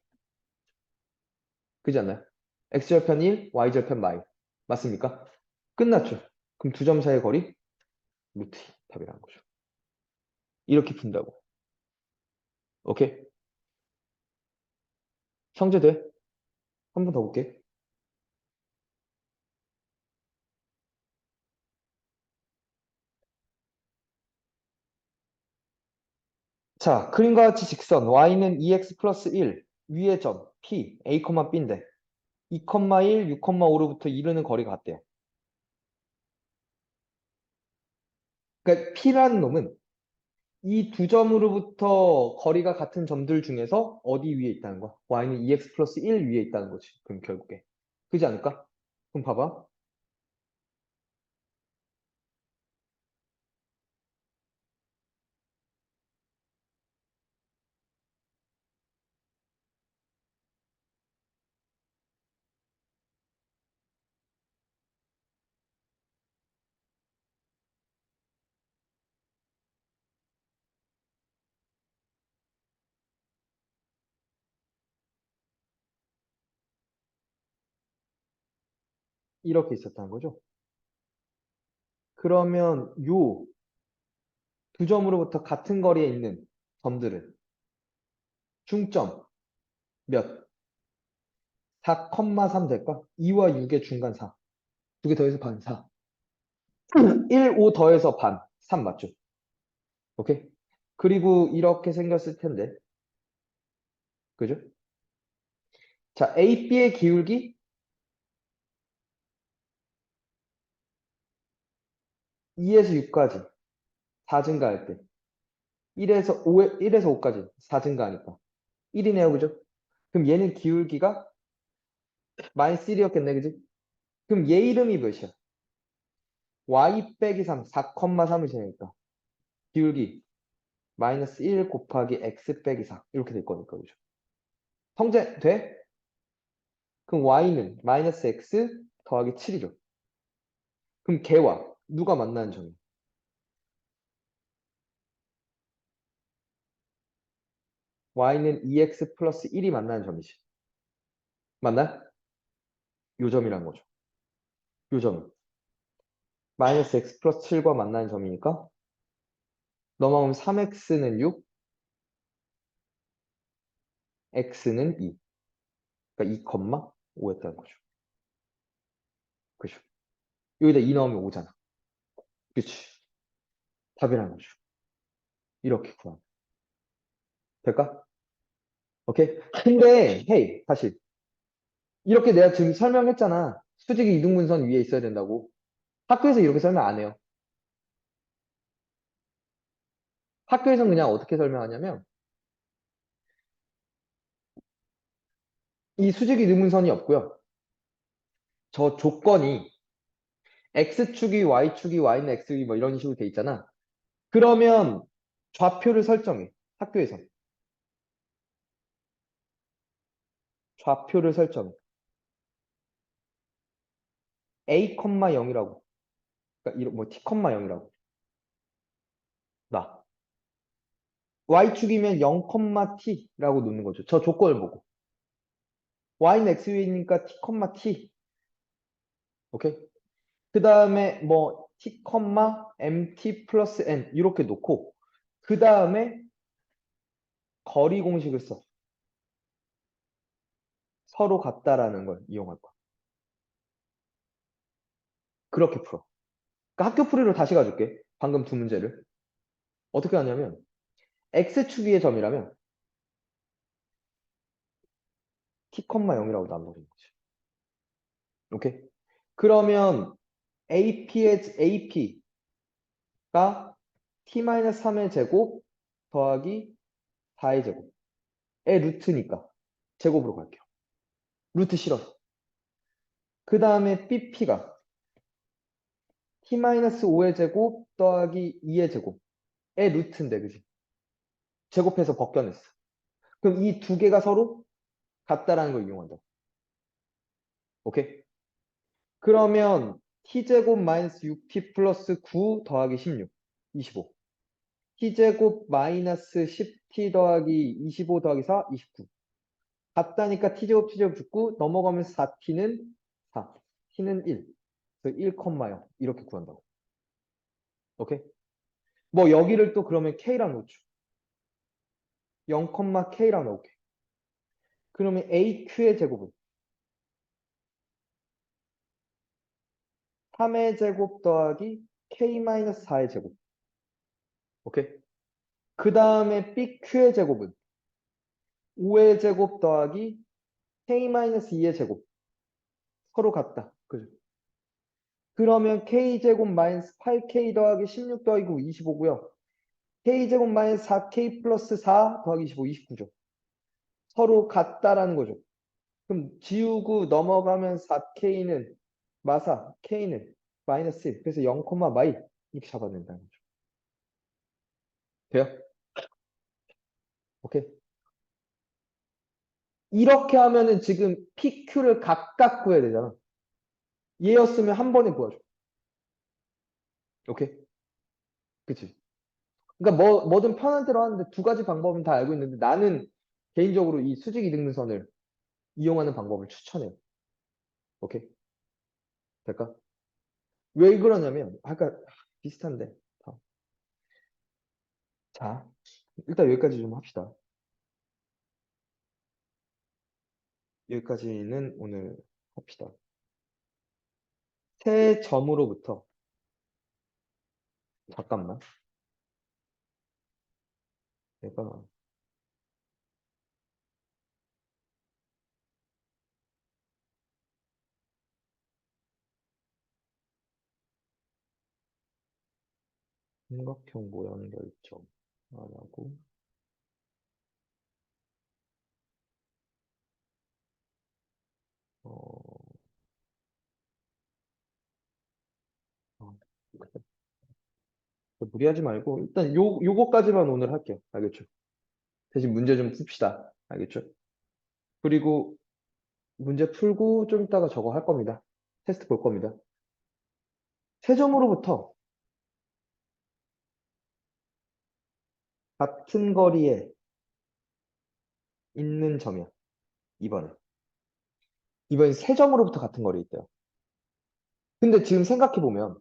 그지 않나요? x절편 1, y절편 마이. 맞습니까? 끝났죠. 그럼 두 점 사이의 거리 루트 2 답이라는 거죠. 이렇게 푼다고. 오케이? 성제돼? 한 번 더 볼게. 자, 그림과 같이 직선 y는 2x 플러스 1 위의 점 p a, b인데 2,1, 6,5로부터 이르는 거리가 같대요. 그러니까 p라는 놈은 이 두 점으로부터 거리가 같은 점들 중에서 어디 위에 있다는 거야? y는 2x 플러스 1 위에 있다는 거지. 그럼 결국에. 그지 않을까? 그럼 봐봐. 이렇게 있었다는 거죠. 그러면 요 두 점으로부터 같은 거리에 있는 점들은 중점 몇? 4,3 될까? 2와 6의 중간 4. 두 개 더해서 반 4. 1, 5 더해서 반 3 맞죠? 오케이? 그리고 이렇게 생겼을 텐데. 그죠? 자, A, B의 기울기 2에서 6까지 4 증가할 때 1에서 5까지 4 증가하니까 1이네요. 그죠? 그럼 얘는 기울기가 마이너스 1이었겠네. 그지? 그럼 얘 이름이 몇이야? y 빼기 3, 4,3을 지내니까 기울기 마이너스 1 곱하기 x 빼기 4 이렇게 될 거니까. 그죠? 성제 돼? 그럼 y는 마이너스 x 더하기 7이죠. 그럼 걔와 누가 만나는 점이야? y는 2x 플러스 1이 만나는 점이지. 맞나? 요 점이란 거죠. 요 점은 마이너스 x 플러스 7과 만나는 점이니까 넘어가면 3x는 6, x는 2. 그러니까 2,5였다는 거죠. 그죠? 여기다 2 넣으면 5잖아. 그치? 답이라는 거죠. 이렇게 구하면. 될까? 오케이? 근데, 헤이, 다시. 이렇게 내가 지금 설명했잖아. 수직이 이등분선 위에 있어야 된다고. 학교에서 이렇게 설명 안 해요. 학교에서는 그냥 어떻게 설명하냐면, 이 수직이 이등분선이 없고요. 저 조건이 x축이 y축이 y는 x축이 뭐 이런 식으로 돼 있잖아. 그러면 좌표를 설정해. 학교에서. 좌표를 설정해. a, 0이라고. 그러니까 뭐 t, 0이라고. 나. y축이면 0, t라고 놓는 거죠. 저 조건을 보고. y는 x 위니까 t, t. 오케이? 그 다음에 뭐 t, mt 플러스 n 이렇게 놓고 그 다음에 거리 공식을 써. 서로 같다라는 걸 이용할 거야. 그렇게 풀어. 그러니까 학교 풀이로 다시 가줄게. 방금 두 문제를. 어떻게 하냐면 x축 위의 점이라면 t, 0이라고 나눠버리는 거지. 오케이? 그러면 AP가 t-3의 제곱 더하기 4의 제곱의 루트니까 제곱으로 갈게요. 루트 싫어. 그 다음에 BP가 t-5의 제곱 더하기 2의 제곱의 루트인데, 그지? 제곱해서 벗겨냈어. 그럼 이 두 개가 서로 같다라는 걸 이용한다. 오케이? 그러면 t제곱 마이너스 6t 플러스 9 더하기 16, 25. t제곱 마이너스 10t 더하기 25 더하기 4, 29. 같다니까 t제곱 t제곱 죽고 넘어가면서 4t는 4, t는 1. 그래서 1,0 이렇게 구한다고. 오케이? 뭐 여기를 또 그러면 k랑 놓죠. 0,k랑 넣을게. 그러면 aq의 제곱은 3의 제곱 더하기 k-4의 제곱. 오케이? 그 다음에 PQ의 제곱은 5의 제곱 더하기 K-2의 제곱. 서로 같다. 그죠? 그러면 K제곱 마이너스 8K 더하기 16 더하기 9, 25고요. K제곱 마이너스 4K 플러스 4 더하기 25, 29죠. 서로 같다라는 거죠. 그럼 지우고 넘어가면 4K는 마사, K는 마이너스 1. 그래서 0, 마이 이렇게 잡아낸다는 거죠. 돼요? 오케이. 이렇게 하면은 지금 PQ를 각각 구해야 되잖아. 얘였으면 한 번에 구하죠. 오케이? 그치? 그러니까 뭐든 편한 대로 하는데 두 가지 방법은 다 알고 있는데 나는 개인적으로 이 수직 이등분선을 이용하는 방법을 추천해요. 오케이? 될까? 왜 그러냐면 아까 비슷한데. 자, 일단 여기까지 좀 합시다. 여기까지는 오늘 합시다. 세 점으로부터 잠깐만. 내가 삼각형 모양 결정 안 하고 어, 어, 무리하지 말고 일단 요거까지만 오늘 할게요. 알겠죠? 대신 문제 좀 풉시다. 알겠죠? 그리고 문제 풀고 좀 이따가 저거 할 겁니다. 테스트 볼 겁니다. 세 점으로부터 같은 거리에 있는 점이야. 이번에. 이번에 세 점으로부터 같은 거리에 있대요. 근데 지금 생각해보면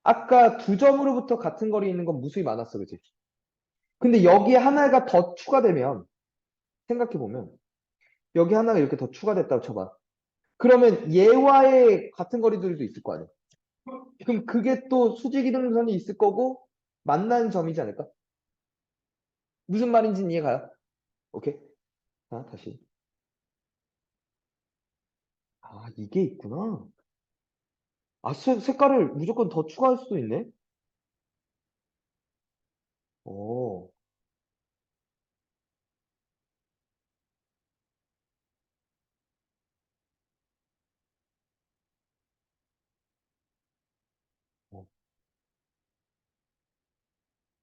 아까 두 점으로부터 같은 거리에 있는 건 무수히 많았어. 그치? 근데 여기에 하나가 더 추가되면 생각해보면 여기 하나가 이렇게 더 추가됐다고 쳐봐. 그러면 얘와의 같은 거리들도 있을 거 아니야. 그럼 그게 또 수직이등선이 있을 거고 만난 점이지 않을까? 무슨 말인지는 이해가요? 오케이? 자, 다시. 아, 이게 있구나. 아, 색깔을 무조건 더 추가할 수도 있네? 오, 어.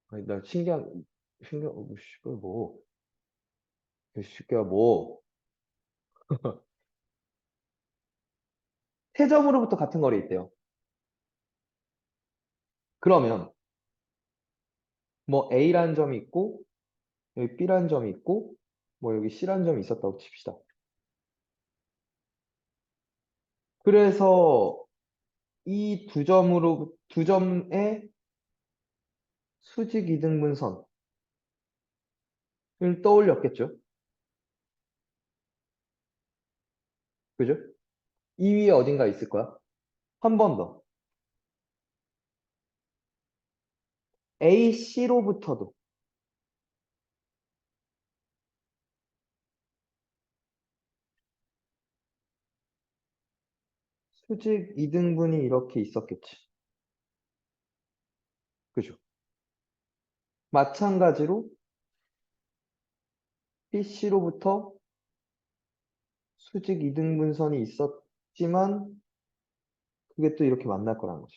아니, 나 씨발, 뭐. 쉽게 뭐. 세 점으로부터 같은 거리에 있대요. 그러면, 뭐, A라는 점이 있고, 여기 B라는 점이 있고, 뭐, 여기 C라는 점이 있었다고 칩시다. 그래서, 이 두 점의 수직 이등분선을 떠올렸겠죠? 그죠? 이 위에 어딘가 있을 거야. 한 번 더. AC로부터도 수직 이등분이 이렇게 있었겠지. 그죠? 마찬가지로 BC로부터 수직 이등분선이 있었지만 그게 또 이렇게 만날 거라는 거지.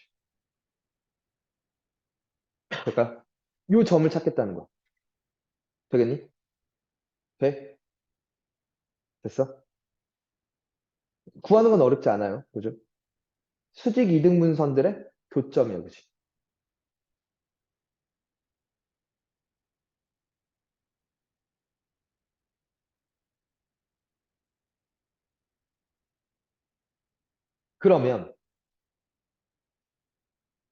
그러니까 요 점을 찾겠다는 거야. 되겠니? 돼? 됐어? 구하는 건 어렵지 않아요. 그죠? 수직 이등분선들의 교점이야, 그지? 그러면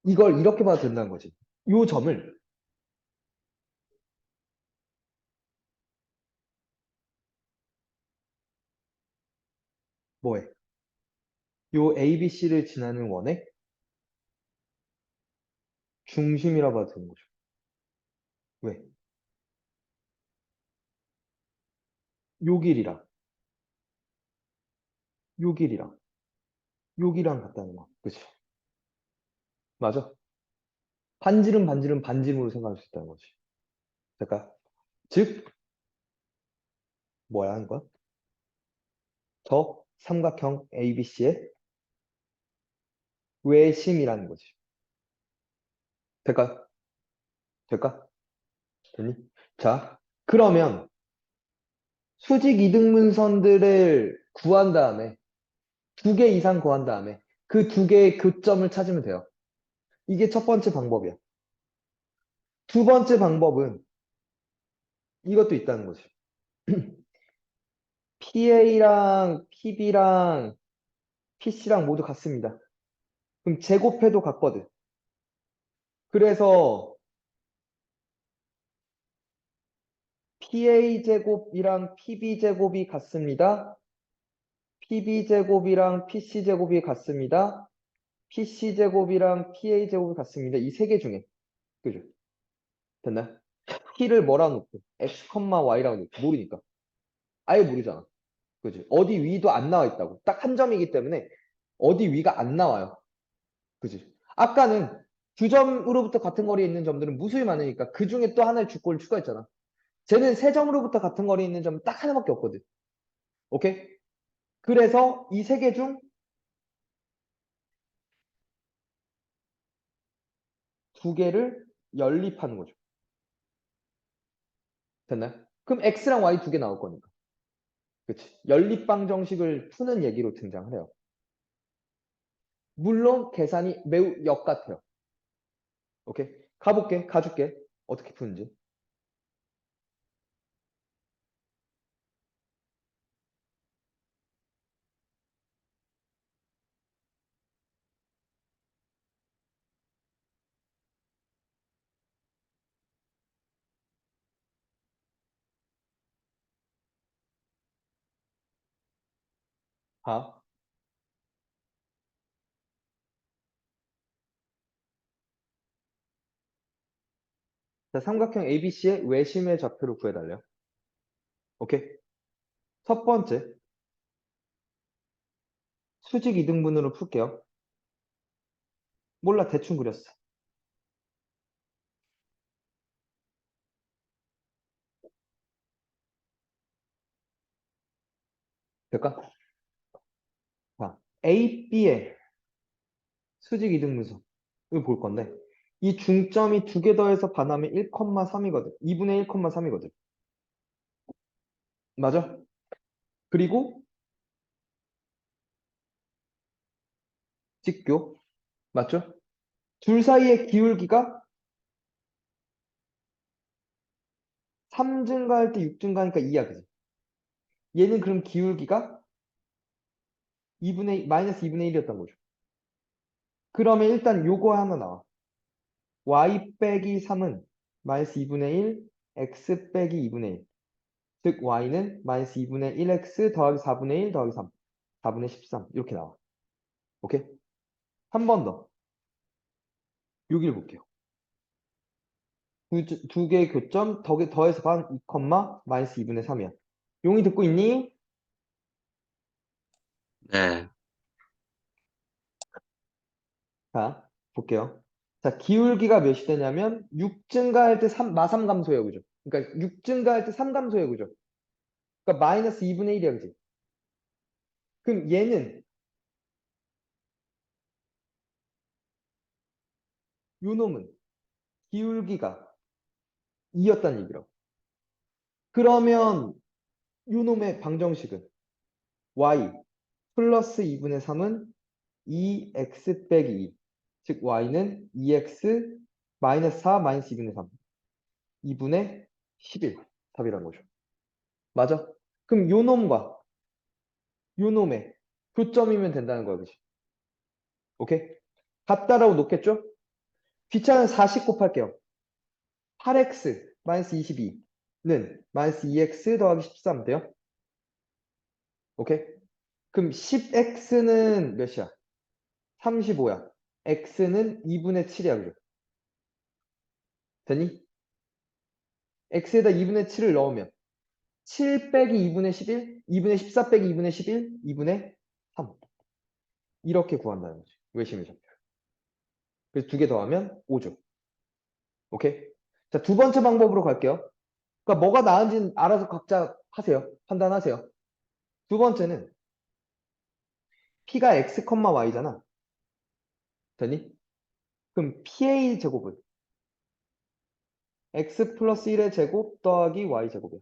이걸 이렇게 봐도 된다는 거지. 요 점을 뭐해? 요 ABC를 지나는 원의 중심이라고 봐도 되는 거죠. 왜? 요 길이랑 요 길이랑 요 길이랑 같다는 거. 그치? 맞아? 반지름 반지름으로 생각할 수 있다는 거지. 그러니까 즉 뭐야 하는 거야? 저 삼각형 ABC의 외심이라는 거지. 될까? 될까? 됐니? 자, 그러면 수직 이등분선들을 구한 다음에 두 개 이상 구한 다음에 그 두 개의 교점을 찾으면 돼요. 이게 첫 번째 방법이야. 두 번째 방법은 이것도 있다는 거지. PA랑 PB랑 PC랑 모두 같습니다. 그럼 제곱해도 같거든. 그래서 PA제곱이랑 PB제곱이 같습니다. PB제곱이랑 PC제곱이 같습니다. PC제곱이랑 PA제곱이 같습니다. 이 세 개 중에. 그죠? 됐나요? P를 뭐라 놓고 X, Y라고 놓고 모르니까. 아예 모르잖아. 그지? 어디 위도 안 나와 있다고. 딱 한 점이기 때문에 어디 위가 안 나와요. 그지? 아까는 두 점으로부터 같은 거리에 있는 점들은 무수히 많으니까 그 중에 또 하나의 주꼴을 추가했잖아. 쟤는 세 점으로부터 같은 거리에 있는 점은 딱 하나밖에 없거든. 오케이? 그래서 이 세 개 중 두 개를 연립하는 거죠. 됐나요? 그럼 X랑 Y 두 개 나올 거니까. 그치? 연립방정식을 푸는 얘기로 등장을 해요. 물론 계산이 매우 역 같아요. 오케이? 가볼게. 가줄게. 어떻게 푸는지. 봐. 자, 삼각형 ABC의 외심의 좌표를 구해달래요. 오케이? 첫 번째, 수직 이등분으로 풀게요. 몰라, 대충 그렸어. 될까? 자, A, B의 수직 이등분선. 이거 볼 건데, 이 중점이 두 개 더해서 반하면 1,3이거든. 2분의 1,3이거든. 맞아? 그리고 직교. 맞죠? 둘 사이의 기울기가 3 증가할 때 6 증가하니까 2야, 그지? 얘는 그럼 기울기가 마이너스 2분의 1이었던 거죠. 그러면 일단 요거 하나 나와. y 빼기 3은 마이너스 2분의 1, x 빼기 2분의 1. 즉 y는 마이너스 2분의 1x 더하기 4분의 1 더하기 3. 4분의 13 이렇게 나와. 오케이? 한 번 더. 여기를 볼게요. 두 개의 교점 더해서 반 2, 마이너스 2분의 3이야. 용이 듣고 있니? 네. 자, 볼게요. 자, 기울기가 몇이 되냐면 6 증가할 때 마삼 감소해요. 그죠? 그러니까 6 증가할 때 3 감소해요. 그죠? 그러니까 마이너스 2분의 1이야. 그지? 그럼 얘는 요 놈은 기울기가 2였다는 얘기라고. 그러면 요 놈의 방정식은 y 플러스 2분의 3은 2x 빼기 2. 즉 y는 2x 마이너스 4 마이너스 2분의 3. 2분의 11 답이란 거죠. 맞아? 그럼 요 놈과 요 놈의 교점이면 된다는 거야. 그치? 오케이? 같다라고 놓겠죠? 귀찮은 40 곱할게요. 8x 마이너스 22는 마이너스 2x 더하기 13 돼요? 오케이? 그럼 10x는 몇이야? 35야. x는 2분의 7이야. 그죠? 됐니? x에다 2분의 7을 넣으면 7 빼기 2분의 11, 2분의 14 빼기 2분의 11, 2분의 3. 이렇게 구한다는 거지. 외심의 좌표. 그래서 두 개 더하면 5죠. 오케이? 자, 두 번째 방법으로 갈게요. 그러니까 뭐가 나은지는 알아서 각자 하세요. 판단하세요. 두 번째는 P가 X, Y잖아. 되니? 그럼 PA 제곱은 X 플러스 1의 제곱 더하기 Y 제곱이야.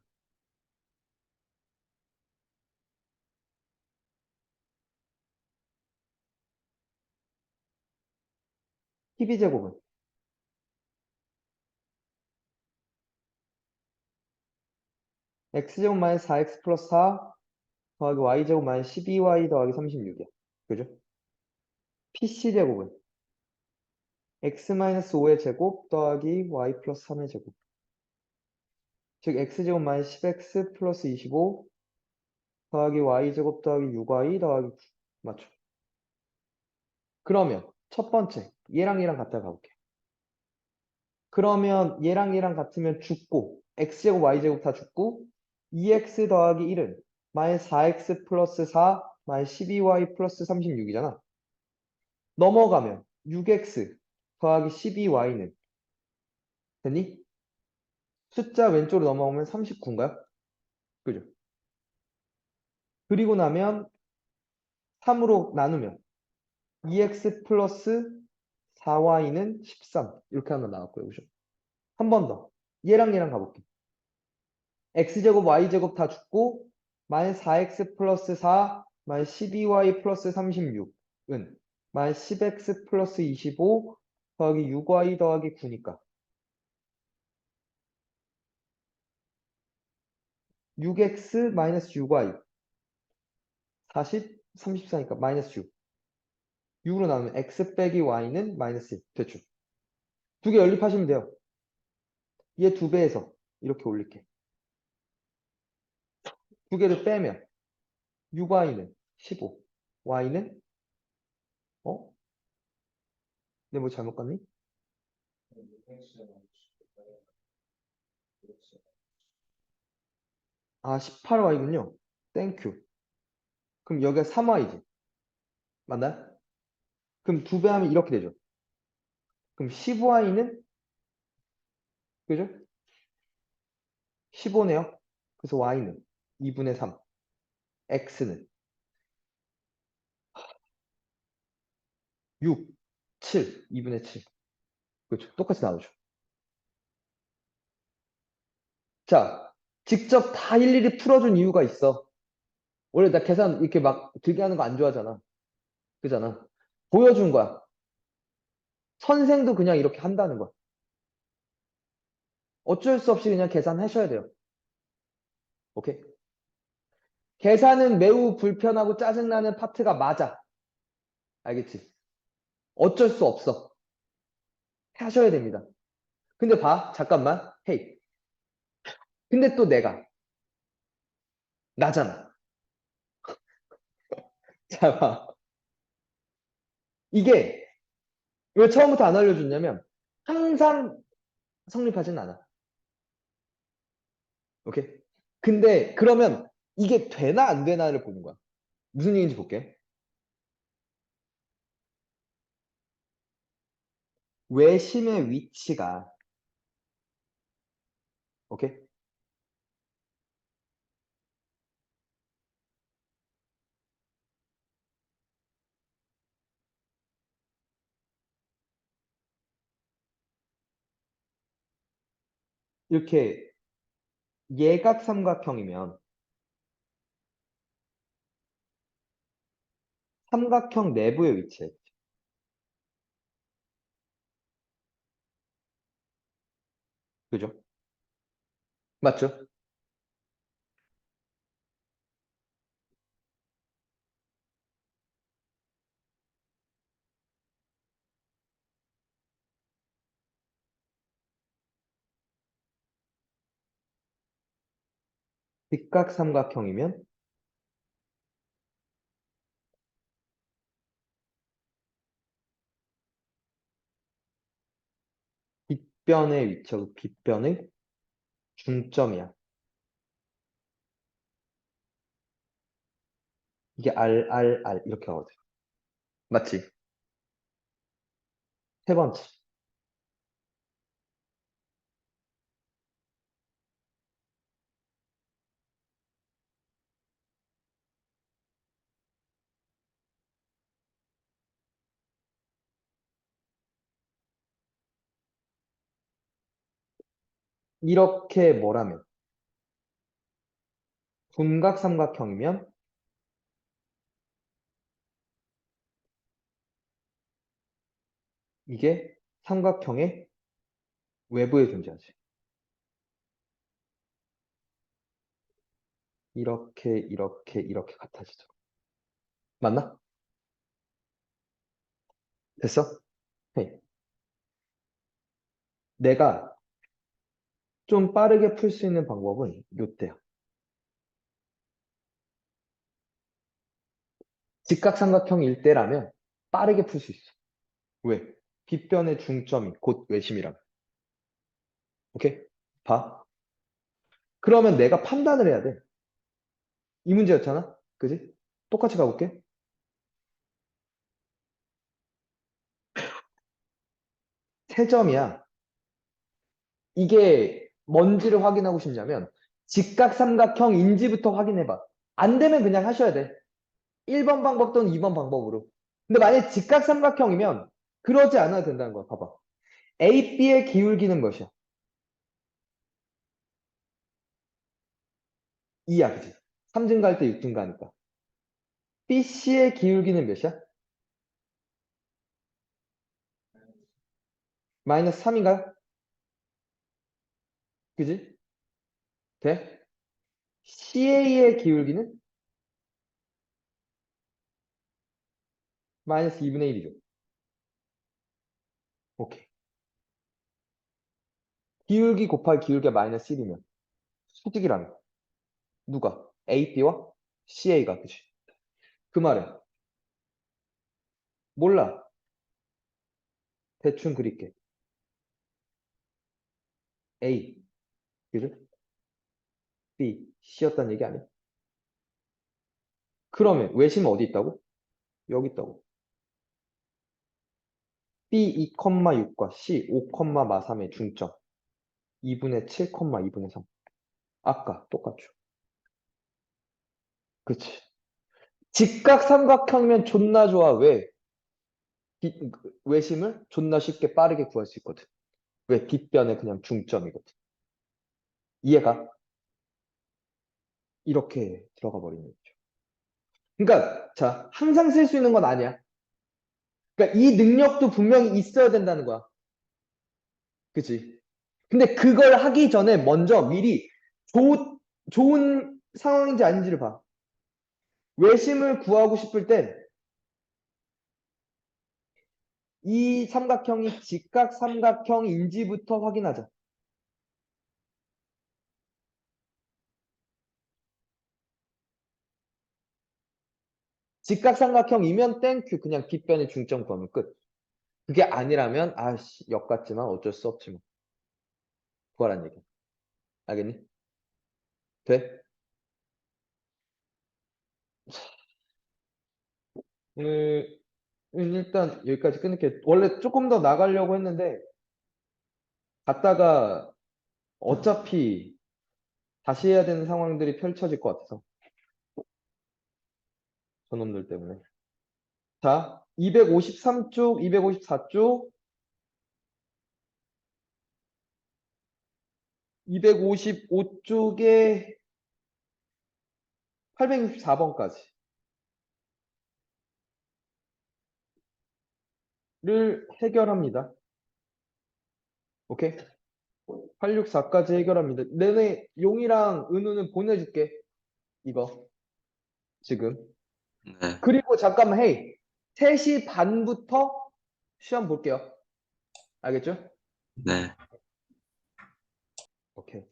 PB 제곱은 X제곱 마이너스 4X 플러스 4 더하기 Y제곱 마이너스 12Y 더하기 36이야. 그죠? PC 제곱은 X-5의 제곱 더하기 Y 플러스 3의 제곱. 즉, X제곱 마이너스 10X 플러스 25 더하기 Y제곱 더하기 6Y 더하기 9. 맞죠? 그러면 첫 번째, 얘랑 얘랑 같다 가볼게. 그러면 얘랑 같으면 죽고, X제곱 Y제곱 다 죽고, 2X 더하기 1은 마이너스 4X 플러스 4 마이너스 12Y 플러스 36이잖아. 넘어가면 6X 더하기 12Y는 됐니? 숫자 왼쪽으로 넘어오면 39인가요? 그죠? 그리고 나면 3으로 나누면 2x 플러스 4y는 13 이렇게 하나 나왔고요. 그죠? 한 번 더. 얘랑 얘랑 가볼게. x제곱 y제곱 다 죽고 마이너스 4x 플러스 4 마이너스 12y 플러스 36은 마이너스 10x 플러스 25 더하기 6y 더하기 9니까 6x 마이너스 6y 40, 34니까 마이너스 6. 6으로 나누면 x 빼기 y는 마이너스 1. 됐죠? 두 개 연립하시면 돼요. 얘 두 배에서 이렇게 올릴게. 두 개를 빼면 6y는 15. y는 어? 내 뭐 잘못 갔니? 아, 18y군요. 땡큐. 그럼 여기가 3y지. 맞나요? 그럼 두 배 하면 이렇게 되죠. 그럼 15y는 그죠? 15네요. 그래서 y는 2분의 3. x는 6, 7, 2분의 7. 그렇죠. 똑같이 나오죠. 자, 직접 다 일일이 풀어준 이유가 있어. 원래 나 계산 이렇게 막 들게 하는 거 안 좋아하잖아. 그잖아. 보여준 거야. 선생도 그냥 이렇게 한다는 거야. 어쩔 수 없이 그냥 계산하셔야 돼요. 오케이? 계산은 매우 불편하고 짜증나는 파트가 맞아. 알겠지? 어쩔 수 없어. 하셔야 됩니다. 근데 봐. 잠깐만. 헤이. 근데 또 내가 나잖아. 자, 봐. 이게 왜 처음부터 안 알려줬냐면 항상 성립하진 않아. 오케이? 근데 그러면 이게 되나 안 되나를 보는 거야. 무슨 얘기인지 볼게. 외심의 위치가 오케이? 이렇게 예각 삼각형이면 삼각형 내부에 위치해. 그죠? 맞죠? 빗각삼각형이면 빗변의 위치하고 빗변의 중점이야. 이게 R 이렇게 하거든. 맞지? 세 번째. 이렇게 뭐라면 분각삼각형이면 이게 삼각형의 외부에 존재하지. 이렇게 같아지죠. 맞나? 됐어? 헤이. 내가 좀 빠르게 풀 수 있는 방법은 요때야. 직각삼각형일 때라면 빠르게 풀 수 있어. 왜? 빗변의 중점이 곧 외심이라면. 오케이? 봐. 그러면 내가 판단을 해야 돼. 이 문제였잖아? 그지? 똑같이 가볼게. 세 점이야. 이게 뭔지를 확인하고 싶냐면 직각삼각형인지부터 확인해봐. 안 되면 그냥 하셔야 돼. 1번 방법 또는 2번 방법으로. 근데 만약에 직각삼각형이면 그러지 않아도 된다는 거야. 봐봐. A, B의 기울기는 몇이야? 2야, 그지? 3증가할 때 6증가하니까. B, C의 기울기는 몇이야? 마이너스 3인가요? 그지? 돼? CA의 기울기는 마이너스 2분의 1이죠. 오케이. 기울기 곱하기 기울기가 마이너스 1이면 수직이라는 거. 누가? A, B와 CA가, 그지? 그 말은 몰라. 대충 그릴게. A, 그죠? B, C였다는 얘기 아니야? 그러면 외심은 어디 있다고? 여기 있다고. B 2,6과 C 5,3의 중점 2분의 7, 2분의 3. 아까 똑같죠. 그치. 직각삼각형이면 존나 좋아. 왜? 외심을 존나 쉽게 빠르게 구할 수 있거든. 왜? 빗변의 그냥 중점이거든. 이해가? 이렇게 들어가 버리는 거죠. 그러니까 자, 항상 쓸 수 있는 건 아니야. 그러니까 이 능력도 분명히 있어야 된다는 거야. 그치? 근데 그걸 하기 전에 먼저 미리 좋은 상황인지 아닌지를 봐. 외심을 구하고 싶을 땐 이 삼각형이 직각삼각형인지부터 확인하자. 직각삼각형이면 땡큐 그냥 빗변의 중점 구하면 끝. 그게 아니라면 아씨 역 같지만 어쩔 수 없지 뭐. 그거란 얘기. 알겠니? 돼? 오늘 일단 여기까지 끊을게. 원래 조금 더 나가려고 했는데 갔다가 어차피 다시 해야 되는 상황들이 펼쳐질 것 같아서 저놈들 때문에. 자, 253쪽, 254쪽, 255쪽에 864번까지를 해결합니다. 오케이? 864까지 해결합니다. 내내 용이랑 은우는 보내줄게. 이거 지금. 네, 그리고 잠깐만 헤이. 3시 반부터 시험 볼게요. 알겠죠? 네. 오케이.